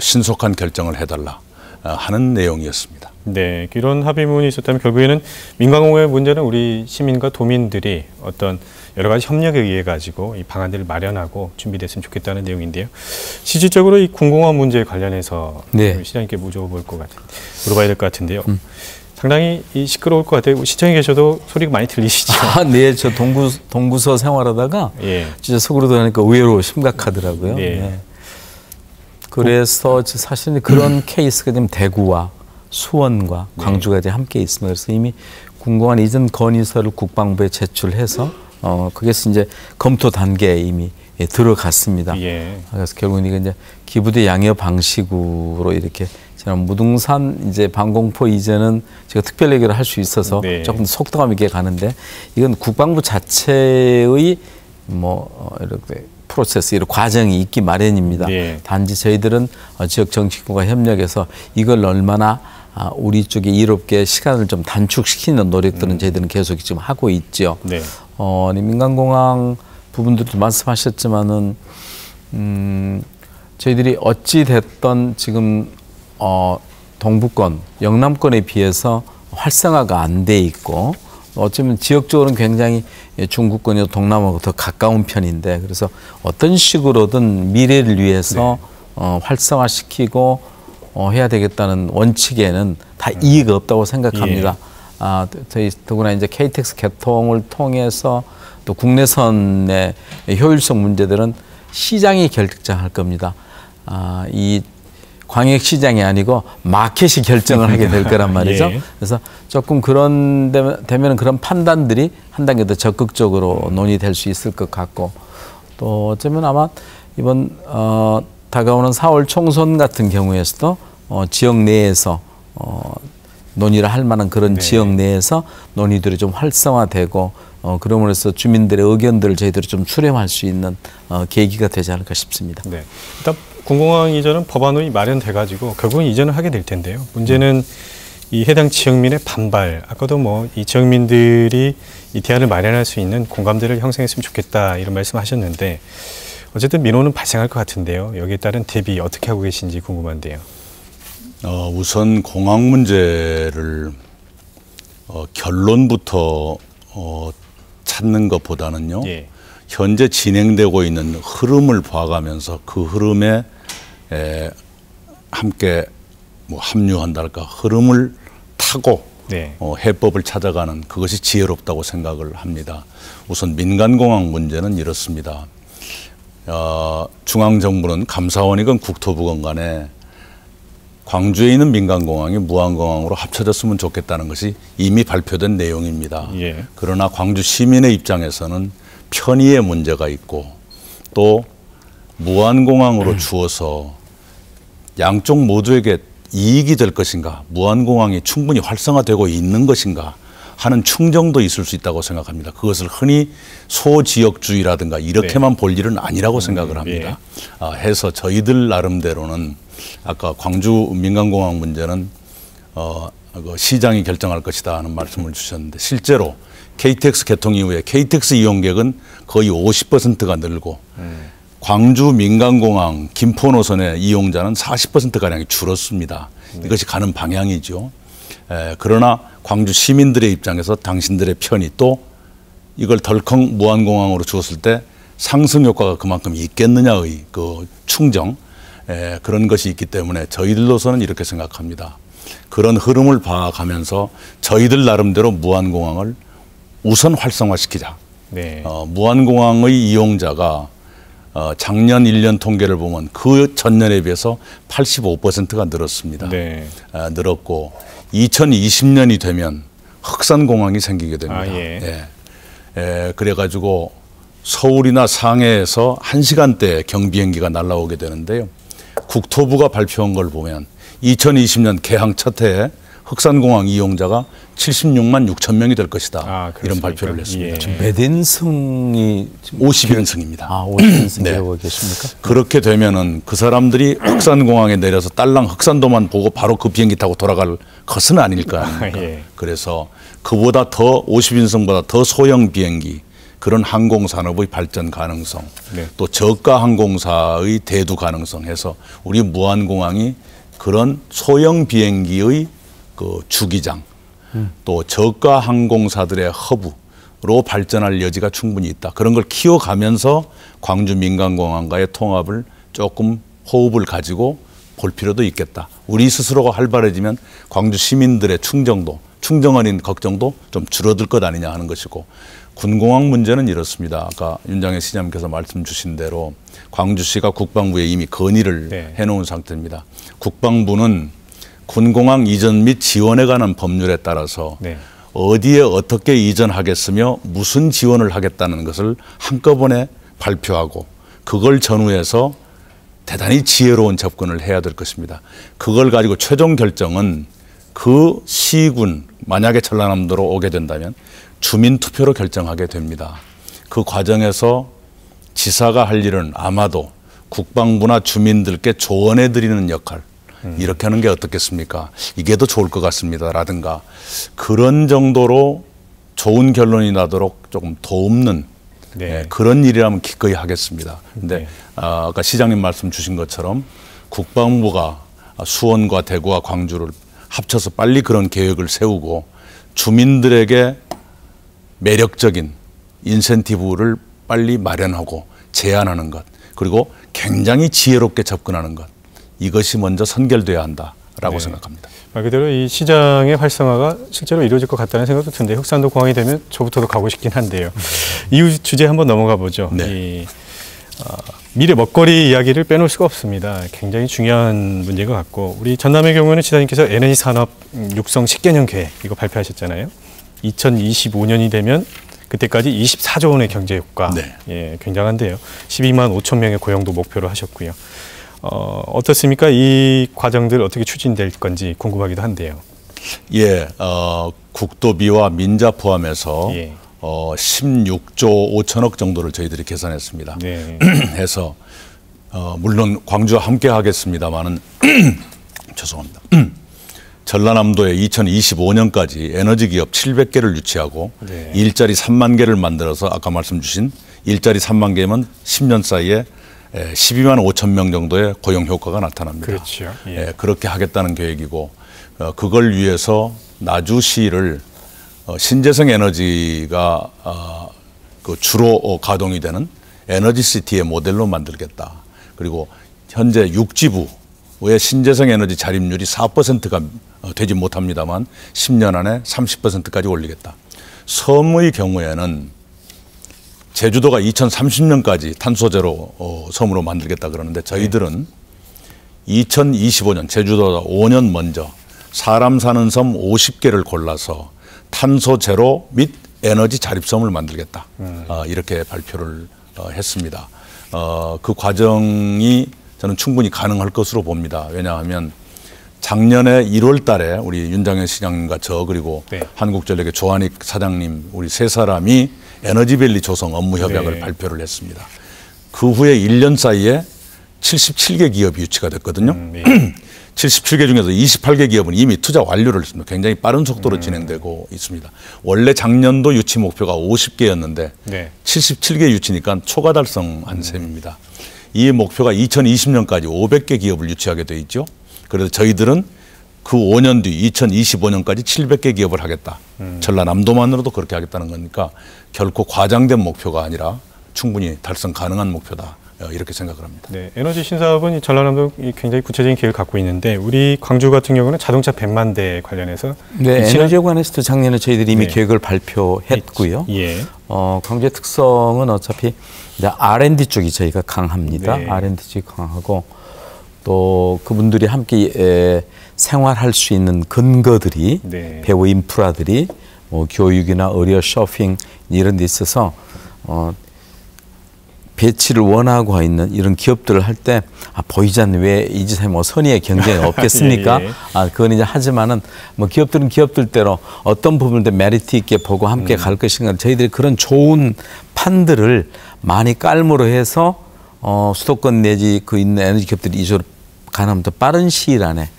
[SPEAKER 2] 신속한 결정을 해달라 하는 내용이었습니다.
[SPEAKER 1] 네, 이런 합의문이 있었다면 결국에는 민간공항의 문제는 우리 시민과 도민들이 어떤 여러 가지 협력에 의해 가지고 이 방안들을 마련하고 준비됐으면 좋겠다는 내용인데요. 실질적으로 이 군공항 문제에 관련해서
[SPEAKER 3] 네.
[SPEAKER 1] 시장님께 물어봐야 될 것 같은데요. 상당히 시끄러울 것 같아요. 시청에 계셔도 소리가 많이 들리시죠?
[SPEAKER 3] 아, 네, 저 동구서 생활하다가
[SPEAKER 1] 예.
[SPEAKER 3] 진짜 속으로 들으니까 의외로 심각하더라고요.
[SPEAKER 1] 네.
[SPEAKER 3] 네. 그래서 사실은 그런 케이스가 지금 대구와 수원과 광주가 이제 함께 있습니다. 그래서 이미 군공항 이전 건의서를 국방부에 제출해서 그게 이제 검토 단계에 이미 들어갔습니다.
[SPEAKER 1] 예.
[SPEAKER 3] 그래서 결국은 이게 이제 기부대 양여 방식으로 이렇게 저는 무등산 이제 방공포 이전은 제가 특별 얘기를 할 수 있어서
[SPEAKER 1] 네.
[SPEAKER 3] 조금 속도감 있게 가는데 이건 국방부 자체의 이렇게 프로세스, 이런 과정이 있기 마련입니다.
[SPEAKER 1] 네.
[SPEAKER 3] 단지 저희들은 지역 정치권과 협력해서 이걸 얼마나 우리 쪽에 이롭게 시간을 좀 단축시키는 노력들은 저희들은 계속 지금 하고 있죠.
[SPEAKER 1] 네.
[SPEAKER 3] 민간공항 부분들도 말씀하셨지만은 저희들이 어찌 됐던 지금 동부권, 영남권에 비해서 활성화가 안 돼 있고 어쩌면 지역적으로는 굉장히 중구권이나 동남아하고 더 가까운 편인데 그래서 어떤 식으로든 미래를 위해서 활성화시키고 해야 되겠다는 원칙에는 다 이의가 없다고 생각합니다. 저희 더구나 이제 KTX 개통을 통해서 또 국내선의 효율성 문제들은 시장이 결정할 겁니다. 이 광역시장이 아니고 마켓이 결정을 하게 될 거란 말이죠.
[SPEAKER 1] 예.
[SPEAKER 3] 그래서 조금 되면 그런 판단들이 한 단계 더 적극적으로 논의될 수 있을 것 같고 또 어쩌면 아마 이번 다가오는 4월 총선 같은 경우에서도 지역 내에서 논의를 할 만한 그런
[SPEAKER 1] 네.
[SPEAKER 3] 지역 내에서 논의들이 좀 활성화되고 그럼으로 해서 주민들의 의견들을 저희들이 좀 수렴할 수 있는 계기가 되지 않을까 싶습니다.
[SPEAKER 1] 네. 일단 군공항 이전은 법안이 마련돼가지고 결국은 이전을 하게 될 텐데요. 문제는 이 해당 지역민의 반발. 아까도 이 지역민들이 이 대안을 마련할 수 있는 공감대를 형성했으면 좋겠다 이런 말씀하셨는데 어쨌든 민원은 발생할 것 같은데요. 여기에 따른 대비 어떻게 하고 계신지 궁금한데요.
[SPEAKER 2] 우선 공항 문제를 결론부터 찾는 것보다는요.
[SPEAKER 1] 예.
[SPEAKER 2] 현재 진행되고 있는 흐름을 봐가면서 그 흐름에 함께 합류한달까 흐름을 타고
[SPEAKER 1] 네.
[SPEAKER 2] 해법을 찾아가는 그것이 지혜롭다고 생각을 합니다. 우선 민간공항 문제는 이렇습니다. 중앙정부는 감사원이건 국토부건 간에 광주에 있는 민간공항이 무안공항으로 합쳐졌으면 좋겠다는 것이 이미 발표된 내용입니다.
[SPEAKER 1] 예.
[SPEAKER 2] 그러나 광주 시민의 입장에서는 편의의 문제가 있고 또 무안공항으로 주어서 양쪽 모두에게 이익이 될 것인가, 무안공항이 충분히 활성화되고 있는 것인가 하는 충정도 있을 수 있다고 생각합니다. 그것을 흔히 소지역주의라든가 이렇게만 볼 일은 아니라고 생각을 합니다. 해서 저희들 나름대로는 아까 광주 민간공항 문제는 시장이 결정할 것이다 하는 말씀을 주셨는데 실제로 KTX 개통 이후에 KTX 이용객은 거의 50%가 늘고 광주 민간공항 김포 노선의 이용자는 40%가량이 줄었습니다. 이것이 가는 방향이죠. 그러나 광주 시민들의 입장에서 당신들의 편의 또 이걸 덜컹 무안공항으로 주었을 때 상승 효과가 그만큼 있겠느냐의 그 충정 그런 것이 있기 때문에 저희들로서는 이렇게 생각합니다. 그런 흐름을 봐가면서 저희들 나름대로 무안공항을 우선 활성화시키자.
[SPEAKER 1] 네.
[SPEAKER 2] 무안공항의 이용자가 작년 1년 통계를 보면 그 전년에 비해서 85%가 늘었습니다.
[SPEAKER 1] 네.
[SPEAKER 2] 늘었고 2020년이 되면 흑산공항이 생기게 됩니다. 그래가지고 서울이나 상해에서 1시간대 경비행기가 날아오게 되는데요. 국토부가 발표한 걸 보면 2020년 개항 첫 해에 흑산공항 이용자가 76만 6천 명이 될 것이다. 이런 발표를 했습니다.
[SPEAKER 3] 지금 몇 인승이
[SPEAKER 2] 50인승입니다.
[SPEAKER 3] 50인승 되고 계십니까?
[SPEAKER 2] 그렇게 되면은 그 사람들이 흑산공항에 내려서 딸랑 흑산도만 보고 바로 그 비행기 타고 돌아갈 것은 아닐 거 아닙니까? 그래서 그보다 더 50인승보다 더 소형 비행기 그런 항공산업의 발전 가능성, 또 저가 항공사의 대두 가능성 해서 우리 무안공항이 그런 소형 비행기의 그 주기장, 또 저가 항공사들의 허브로 발전할 여지가 충분히 있다. 그런 걸 키워가면서 광주 민간공항과의 통합을 조금 호흡을 가지고 볼 필요도 있겠다. 우리 스스로가 활발해지면 광주 시민들의 충정 어린 걱정도 좀 줄어들 것 아니냐 하는 것이고, 군공항 문제는 이렇습니다. 아까 윤장현 시장님께서 말씀 주신 대로 광주시가 국방부에 이미 건의를 해놓은 상태입니다. 국방부는 군공항 이전 및 지원에 관한 법률에 따라서 어디에 어떻게 이전하겠으며 무슨 지원을 하겠다는 것을 한꺼번에 발표하고 그걸 전후해서 대단히 지혜로운 접근을 해야 될 것입니다. 그걸 가지고 최종 결정은 그 시군, 만약에 전라남도로 오게 된다면 주민투표로 결정하게 됩니다. 그 과정에서 지사가 할 일은 아마도 국방부나 주민들께 조언해드리는 역할, 이렇게 하는 게 어떻겠습니까? 이게 더 좋을 것 같습니다. 라든가 그런 정도로 좋은 결론이 나도록 조금 도움는 그런 일이라면 기꺼이 하겠습니다. 근데 아까 시장님 말씀 주신 것처럼 국방부가 수원과 대구와 광주를 합쳐서 빨리 그런 계획을 세우고 주민들에게 매력적인 인센티브를 빨리 마련하고 제안하는 것, 그리고 굉장히 지혜롭게 접근하는 것, 이것이 먼저 선결돼야 한다라고 생각합니다.
[SPEAKER 1] 말 그대로 이 시장의 활성화가 실제로 이루어질 것 같다는 생각도 드는데, 흑산도 공항이 되면 저부터도 가고 싶긴 한데요. 이 주제 한번 넘어가 보죠. 이 미래 먹거리 이야기를 빼놓을 수가 없습니다. 굉장히 중요한 문제인 것 같고, 우리 전남의 경우는 지사님께서 에너지 산업 육성 10개년 계획 이거 발표하셨잖아요. 2025년이 되면 그때까지 24조 원의 경제 효과, 굉장한데요. 12만 5천 명의 고용도 목표로 하셨고요. 어떻습니까? 이 과정들 어떻게 추진될 건지 궁금하기도 한데요.
[SPEAKER 2] 국도비와 민자 포함해서 16조 5천억 정도를 저희들이 계산했습니다. 해서 물론 광주와 함께 하겠습니다만은 죄송합니다. 전라남도에 2025년까지 에너지 기업 700개를 유치하고 일자리 3만 개를 만들어서 아까 말씀 주신 일자리 3만 개면 10년 사이에 12만 5천 명 정도의 고용 효과가 나타납니다.
[SPEAKER 1] 그렇죠.
[SPEAKER 2] 그렇게 하겠다는 계획이고, 그걸 위해서 나주시를 신재생 에너지가 그 주로 가동이 되는 에너지시티의 모델로 만들겠다. 그리고 현재 육지부의 신재생 에너지 자립률이 4%가 되지 못합니다만 10년 안에 30%까지 올리겠다. 섬의 경우에는 제주도가 2030년까지 탄소제로 섬으로 만들겠다 그러는데, 저희들은 2025년, 제주도가 5년 먼저 사람 사는 섬 50개를 골라서 탄소 제로 및 에너지 자립섬을 만들겠다. 이렇게 발표를 했습니다. 그 과정이 저는 충분히 가능할 것으로 봅니다. 왜냐하면 작년에 1월 달에 우리 윤장현 시장님과 저, 그리고 한국전력의 조한익 사장님, 우리 세 사람이 에너지밸리 조성 업무 협약을 발표를 했습니다. 그 후에 1년 사이에 77개 기업이 유치가 됐거든요. 77개 중에서 28개 기업은 이미 투자 완료를 했습니다. 굉장히 빠른 속도로 진행되고 있습니다. 원래 작년도 유치 목표가 50개였는데 77개 유치니까 초과 달성한 셈입니다. 이 목표가 2020년까지 500개 기업을 유치하게 돼 있죠. 그래서 저희들은 그 5년 뒤 2025년까지 700개 기업을 하겠다. 전라남도만으로도 그렇게 하겠다는 거니까 결코 과장된 목표가 아니라 충분히 달성 가능한 목표다. 이렇게 생각을 합니다.
[SPEAKER 1] 네, 에너지 신사업은 이 전라남도 굉장히 구체적인 계획을 갖고 있는데 우리 광주 같은 경우는 자동차 100만 대 관련해서
[SPEAKER 3] 네, 에너지에 관해서도 작년에 저희들이 이미
[SPEAKER 1] 네.
[SPEAKER 3] 계획을 발표했고요.
[SPEAKER 1] 예.
[SPEAKER 3] 광주의 특성은 어차피 이제 R&D 쪽이 저희가 강합니다.
[SPEAKER 1] 네.
[SPEAKER 3] R&D 쪽이 강하고 또 그분들이 함께 생활할 수 있는 근거들이
[SPEAKER 1] 네.
[SPEAKER 3] 배우 인프라들이 교육이나 의료, 쇼핑 이런 데 있어서 배치를 원하고 있는 이런 기업들을 할 때 보이지 않는 왜 이 짓에 뭐 선의의 경쟁이 없겠습니까?
[SPEAKER 1] 예, 예.
[SPEAKER 3] 그건 이제 하지만은 뭐 기업들은 기업들대로 어떤 부분들 메리트 있게 보고 함께 갈 것인가 저희들이 그런 좋은 판들을 많이 깔므로 해서 수도권 내지 그 있는 에너지 기업들이 이쪽으로 가능하면 더 빠른 시일 안에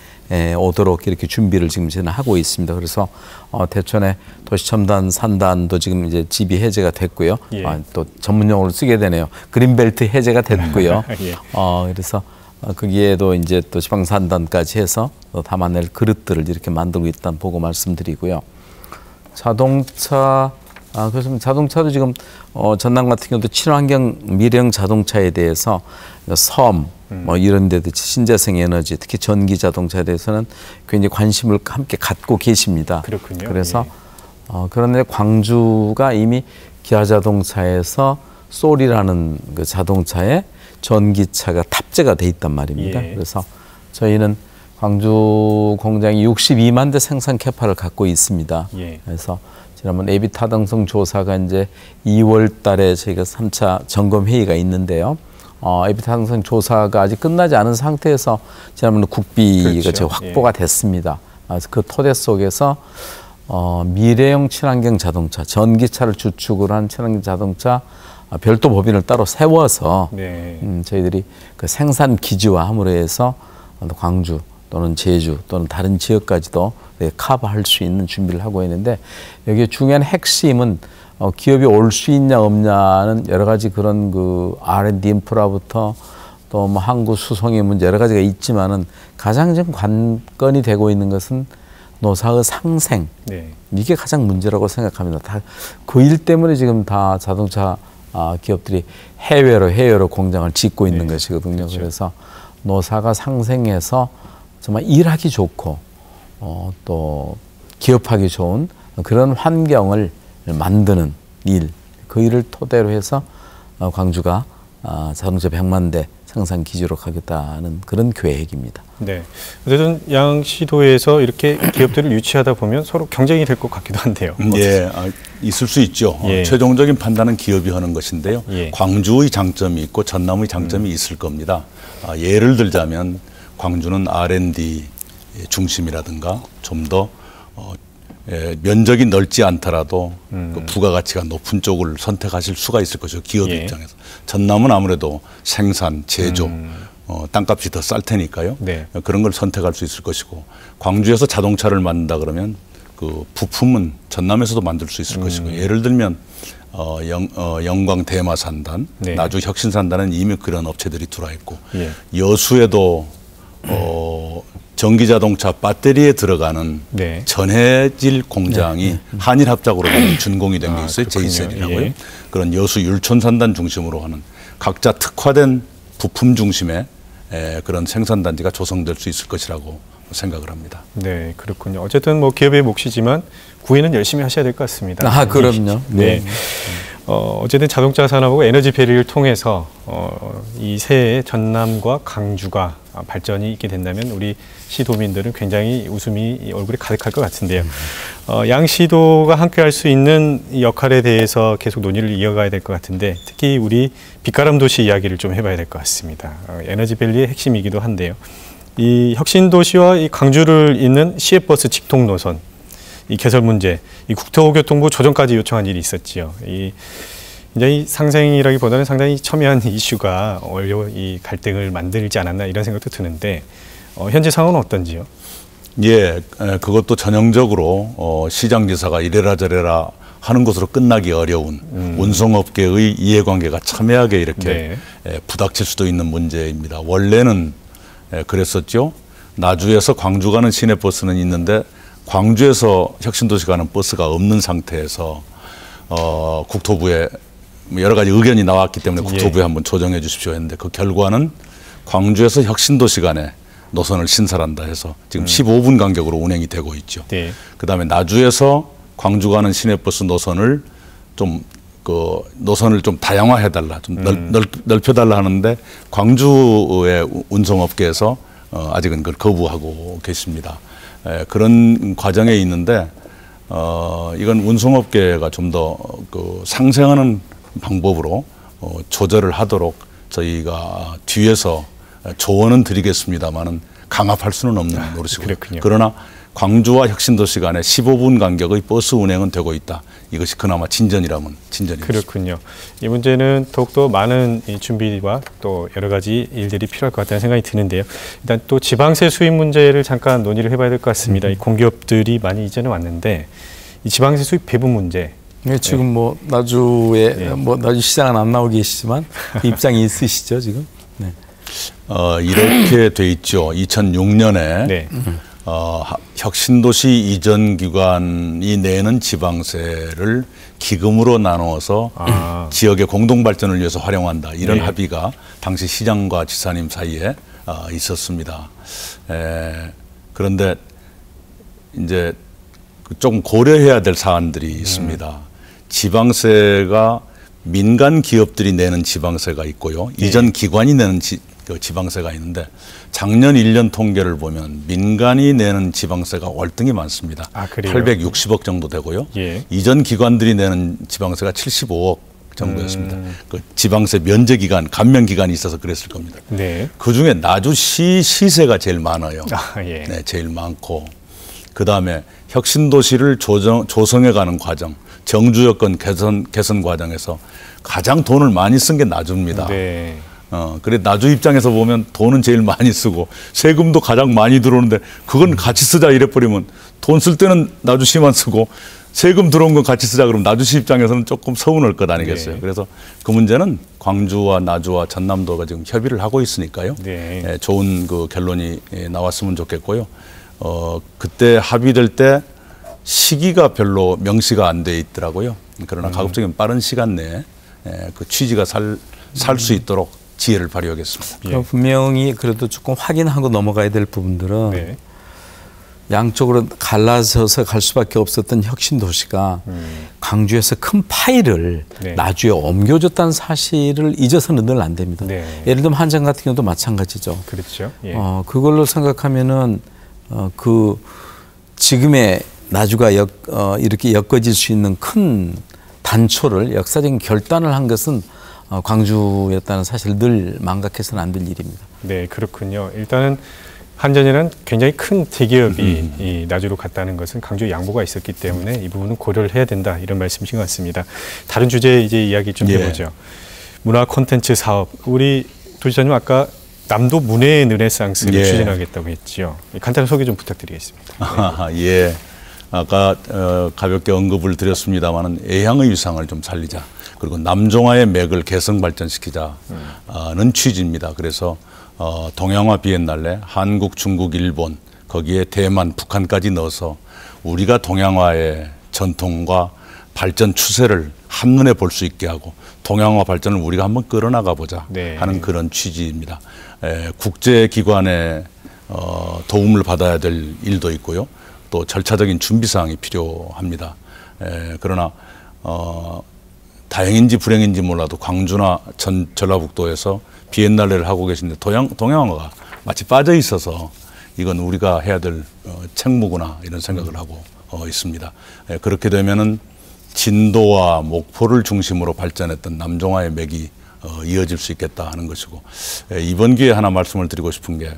[SPEAKER 3] 오도록 이렇게 준비를 지금 저는 하고 있습니다. 그래서 대천의 도시첨단 산단도 지금 이제 지비 해제가 됐고요.
[SPEAKER 1] 예.
[SPEAKER 3] 또 전문 용어를 쓰게 되네요. 그린벨트 해제가 됐고요.
[SPEAKER 1] 예.
[SPEAKER 3] 그래서 거기에도 이제 또 지방산단까지 해서 또 담아낼 그릇들을 이렇게 만들고 있다는 보고 말씀드리고요. 자동차 그래서 자동차도 지금 전남 같은 경우도 친환경 미래형 자동차에 대해서 섬 뭐 이런 데도 신재생 에너지 특히 전기 자동차에 대해서는 굉장히 관심을 함께 갖고 계십니다.
[SPEAKER 1] 그렇군요.
[SPEAKER 3] 그래서 그런데 광주가 이미 기아 자동차에서 소리라는 그 자동차에 전기차가 탑재가 돼 있단 말입니다.
[SPEAKER 1] 예.
[SPEAKER 3] 그래서 저희는 광주 공장이 62만 대 생산 캐파를 갖고 있습니다.
[SPEAKER 1] 예.
[SPEAKER 3] 그래서 지난번 예비 타당성 조사가 이제 2월 달에 저희가 3차 점검 회의가 있는데요. 예비 타당성 조사가 아직 끝나지 않은 상태에서 지난번 국비가
[SPEAKER 1] 그렇죠.
[SPEAKER 3] 확보가 됐습니다. 그래서 그 토대 속에서 미래형 친환경 자동차, 전기차를 주축으로 한 친환경 자동차 별도 법인을 따로 세워서
[SPEAKER 1] 네.
[SPEAKER 3] 저희들이 그 생산 기지화함으로 해서 광주 또는 제주 또는 다른 지역까지도 커버할 수 있는 준비를 하고 있는데 여기에 중요한 핵심은 기업이 올 수 있냐 없냐는 여러 가지 그런 그 R&D 인프라부터 또 뭐 항구 수송의 문제 여러 가지가 있지만은 가장 지금 관건이 되고 있는 것은 노사의 상생.
[SPEAKER 1] 네.
[SPEAKER 3] 이게 가장 문제라고 생각합니다. 다 그 일 때문에 지금 다 자동차 기업들이 해외로 공장을 짓고 있는
[SPEAKER 1] 네.
[SPEAKER 3] 것이거든요.
[SPEAKER 1] 그렇죠.
[SPEAKER 3] 그래서 노사가 상생해서 정말 일하기 좋고 또 기업하기 좋은 그런 환경을 만드는 일, 그 일을 토대로 해서 광주가 자동차 100만 대 생산 기지로 가겠다는 그런 계획입니다.
[SPEAKER 1] 네. 어쨌든 양 시도에서 이렇게 기업들을 유치하다 보면 서로 경쟁이 될 것 같기도 한데요.
[SPEAKER 2] 예, 있을 수 있죠.
[SPEAKER 1] 예.
[SPEAKER 2] 최종적인 판단은 기업이 하는 것인데요.
[SPEAKER 1] 예.
[SPEAKER 2] 광주의 장점이 있고 전남의 장점이 있을 겁니다. 예를 들자면 광주는 R&D 중심이라든가 좀 더 면적이 넓지 않더라도 그 부가가치가 높은 쪽을 선택하실 수가 있을 것이죠. 기업
[SPEAKER 1] 예.
[SPEAKER 2] 입장에서. 전남은 아무래도 생산, 제조, 땅값이 더 쌀 테니까요.
[SPEAKER 1] 네.
[SPEAKER 2] 그런 걸 선택할 수 있을 것이고 광주에서 자동차를 만든다 그러면 그 부품은 전남에서도 만들 수 있을 것이고 예를 들면 영광 대마산단,
[SPEAKER 1] 네.
[SPEAKER 2] 나주 혁신산단은 이미 그런 업체들이 들어와 있고
[SPEAKER 1] 예.
[SPEAKER 2] 여수에도 전기자동차 배터리에 들어가는
[SPEAKER 1] 네.
[SPEAKER 2] 전해질 공장이 한일합작으로 준공이 된 게 있어요.
[SPEAKER 1] 그렇군요.
[SPEAKER 2] 제이셀이라고요.
[SPEAKER 1] 예.
[SPEAKER 2] 그런 여수 율촌산단 중심으로 하는 각자 특화된 부품 중심의 그런 생산단지가 조성될 수 있을 것이라고 생각을 합니다.
[SPEAKER 1] 네, 그렇군요. 어쨌든 뭐 기업의 몫이지만 구애는 열심히 하셔야 될 것 같습니다.
[SPEAKER 3] 그럼요.
[SPEAKER 1] 네. 어쨌든 자동차 산업하고 에너지 배리를 통해서 이 새해 전남과 강주가 발전이 있게 된다면 우리 시도민들은 굉장히 웃음이 얼굴에 가득할 것 같은데요. 양 시도가 함께 할 수 있는 역할에 대해서 계속 논의를 이어가야 될 것 같은데 특히 우리 빛가람 도시 이야기를 좀 해봐야 될 것 같습니다. 에너지밸리의 핵심이기도 한데요. 이 혁신도시와 이 강주를 잇는 시외버스 직통 노선 이 개설 문제, 이 국토교통부 조정까지 요청한 일이 있었지요. 굉장히 상생이라기보다는 상당히 첨예한 이슈가 오히려 이 갈등을 만들지 않았나 이런 생각도 드는데 현재 상황은 어떤지요?
[SPEAKER 2] 예, 그것도 전형적으로 시장지사가 이래라 저래라 하는 것으로 끝나기 어려운 운송업계의 이해관계가 첨예하게 이렇게 부닥칠 수도 있는 문제입니다. 원래는 그랬었죠. 나주에서 광주 가는 시내버스는 있는데 광주에서 혁신도시 가는 버스가 없는 상태에서 국토부에 여러 가지 의견이 나왔기 때문에 국토부에
[SPEAKER 1] 예.
[SPEAKER 2] 한번 조정해 주십시오 했는데 그 결과는 광주에서 혁신도시 간에 노선을 신설한다 해서 지금 15분 간격으로 운행이 되고 있죠.
[SPEAKER 1] 네.
[SPEAKER 2] 그다음에 나주에서 광주 가는 시내버스 노선을 좀 노선을 좀 다양화해달라, 좀 넓혀달라 하는데 광주의 운송업계에서 아직은 그걸 거부하고 계십니다. 그런 과정에 있는데 이건 운송업계가 좀 더 상생하는 방법으로 조절을 하도록 저희가 뒤에서 조언은 드리겠습니다만은 강압할 수는 없는 노릇이고요.
[SPEAKER 1] 그렇군요.
[SPEAKER 2] 그러나 광주와 혁신도시 간에 15분 간격의 버스 운행은 되고 있다. 이것이 그나마 진전이라면 진전입니다.
[SPEAKER 1] 그렇군요. 이 문제는 더욱더 많은 이 준비와 또 여러 가지 일들이 필요할 것 같다는 생각이 드는데요. 일단 또 지방세 수입 문제를 잠깐 논의를 해봐야 될 것 같습니다. 이 공기업들이 많이 이제는 왔는데 이 지방세 수입 배분 문제.
[SPEAKER 3] 네, 지금 뭐 나주에 나주 시장은 안 나오고 계시지만 그 입장이 있으시죠 지금? 네.
[SPEAKER 2] 이렇게 돼 있죠. 2006년에
[SPEAKER 1] 네.
[SPEAKER 2] 혁신도시 이전 기관이 내는 지방세를 기금으로 나누어서 지역의 공동 발전을 위해서 활용한다. 이런
[SPEAKER 1] 네.
[SPEAKER 2] 합의가 당시 시장과 지사님 사이에 있었습니다. 그런데 이제 좀 고려해야 될 사안들이 있습니다. 지방세가 민간 기업들이 내는 지방세가 있고요. 이전 기관이 내는 지방세가 있는데 작년 1년 통계를 보면 민간이 내는 지방세가 월등히 많습니다.
[SPEAKER 1] 그래요?
[SPEAKER 2] 860억 정도 되고요.
[SPEAKER 1] 예.
[SPEAKER 2] 이전 기관들이 내는 지방세가 75억 정도였습니다. 그 지방세 면제 기간, 감면 기간이 있어서 그랬을 겁니다.
[SPEAKER 1] 네.
[SPEAKER 2] 그중에 나주시 시세가 제일 많아요.
[SPEAKER 1] 예.
[SPEAKER 2] 네, 제일 많고 그다음에 혁신도시를 조성해가는 과정, 정주 여건 개선 과정에서 가장 돈을 많이 쓴 게 나주입니다.
[SPEAKER 1] 네.
[SPEAKER 2] 그래 나주 입장에서 보면 돈은 제일 많이 쓰고 세금도 가장 많이 들어오는데 그건 같이 쓰자 이래버리면 돈 쓸 때는 나주시만 쓰고 세금 들어온 건 같이 쓰자 그러면 나주시 입장에서는 조금 서운할 것 아니겠어요.
[SPEAKER 1] 네.
[SPEAKER 2] 그래서 그 문제는 광주와 나주와 전남도가 지금 협의를 하고 있으니까요.
[SPEAKER 1] 네.
[SPEAKER 2] 좋은 그 결론이 나왔으면 좋겠고요. 그때 합의될 때 시기가 별로 명시가 안 돼 있더라고요. 그러나 가급적이면 빠른 시간 내에 그 취지가 살 수 있도록 지혜를 발휘하겠습니다.
[SPEAKER 3] 예. 분명히 그래도 조금 확인하고 넘어가야 될 부분들은
[SPEAKER 1] 네.
[SPEAKER 3] 양쪽으로 갈라져서 갈 수밖에 없었던 혁신도시가 광주에서 큰 파일을
[SPEAKER 1] 네.
[SPEAKER 3] 나주에 옮겨줬다는 사실을 잊어서는 늘 안 됩니다.
[SPEAKER 1] 네.
[SPEAKER 3] 예를 들면 한정 같은 경우도 마찬가지죠.
[SPEAKER 1] 그렇죠. 예.
[SPEAKER 3] 그걸로 생각하면은 그 지금의 나주가 이렇게 엮어질 수 있는 큰 단초를 역사적인 결단을 한 것은 광주였다는 사실 늘 망각해서는 안 될 일입니다.
[SPEAKER 1] 네, 그렇군요. 일단은 한전이는 굉장히 큰 대기업이 이 나주로 갔다는 것은 강주에 양보가 있었기 때문에 이 부분은 고려를 해야 된다 이런 말씀이신 것 같습니다. 다른 주제 이제 이야기 좀 해보죠. 문화 콘텐츠 사업. 우리 도지사님 아까 남도 문화의 르네상스를 추진하겠다고 했지요. 간단한 소개 좀 부탁드리겠습니다.
[SPEAKER 2] 예. 아까 가볍게 언급을 드렸습니다마는 애향의 유상을 좀 살리자. 그리고 남종화의 맥을 개성 발전시키자는 취지입니다. 그래서 동양화 비엔날레, 한국, 중국, 일본, 거기에 대만, 북한까지 넣어서 우리가 동양화의 전통과 발전 추세를 한눈에 볼 수 있게 하고 동양화 발전을 우리가 한번 끌어나가 보자 하는 그런 취지입니다. 국제기관의 도움을 받아야 될 일도 있고요. 또 절차적인 준비사항이 필요합니다. 그러나 다행인지 불행인지 몰라도 광주나 전라북도에서 비엔날레를 하고 계신데 동양화가 마치 빠져 있어서 이건 우리가 해야 될 책무구나 이런 생각을 하고 있습니다. 그렇게 되면은 진도와 목포를 중심으로 발전했던 남종화의 맥이 이어질 수 있겠다 하는 것이고 이번 기회에 하나 말씀을 드리고 싶은 게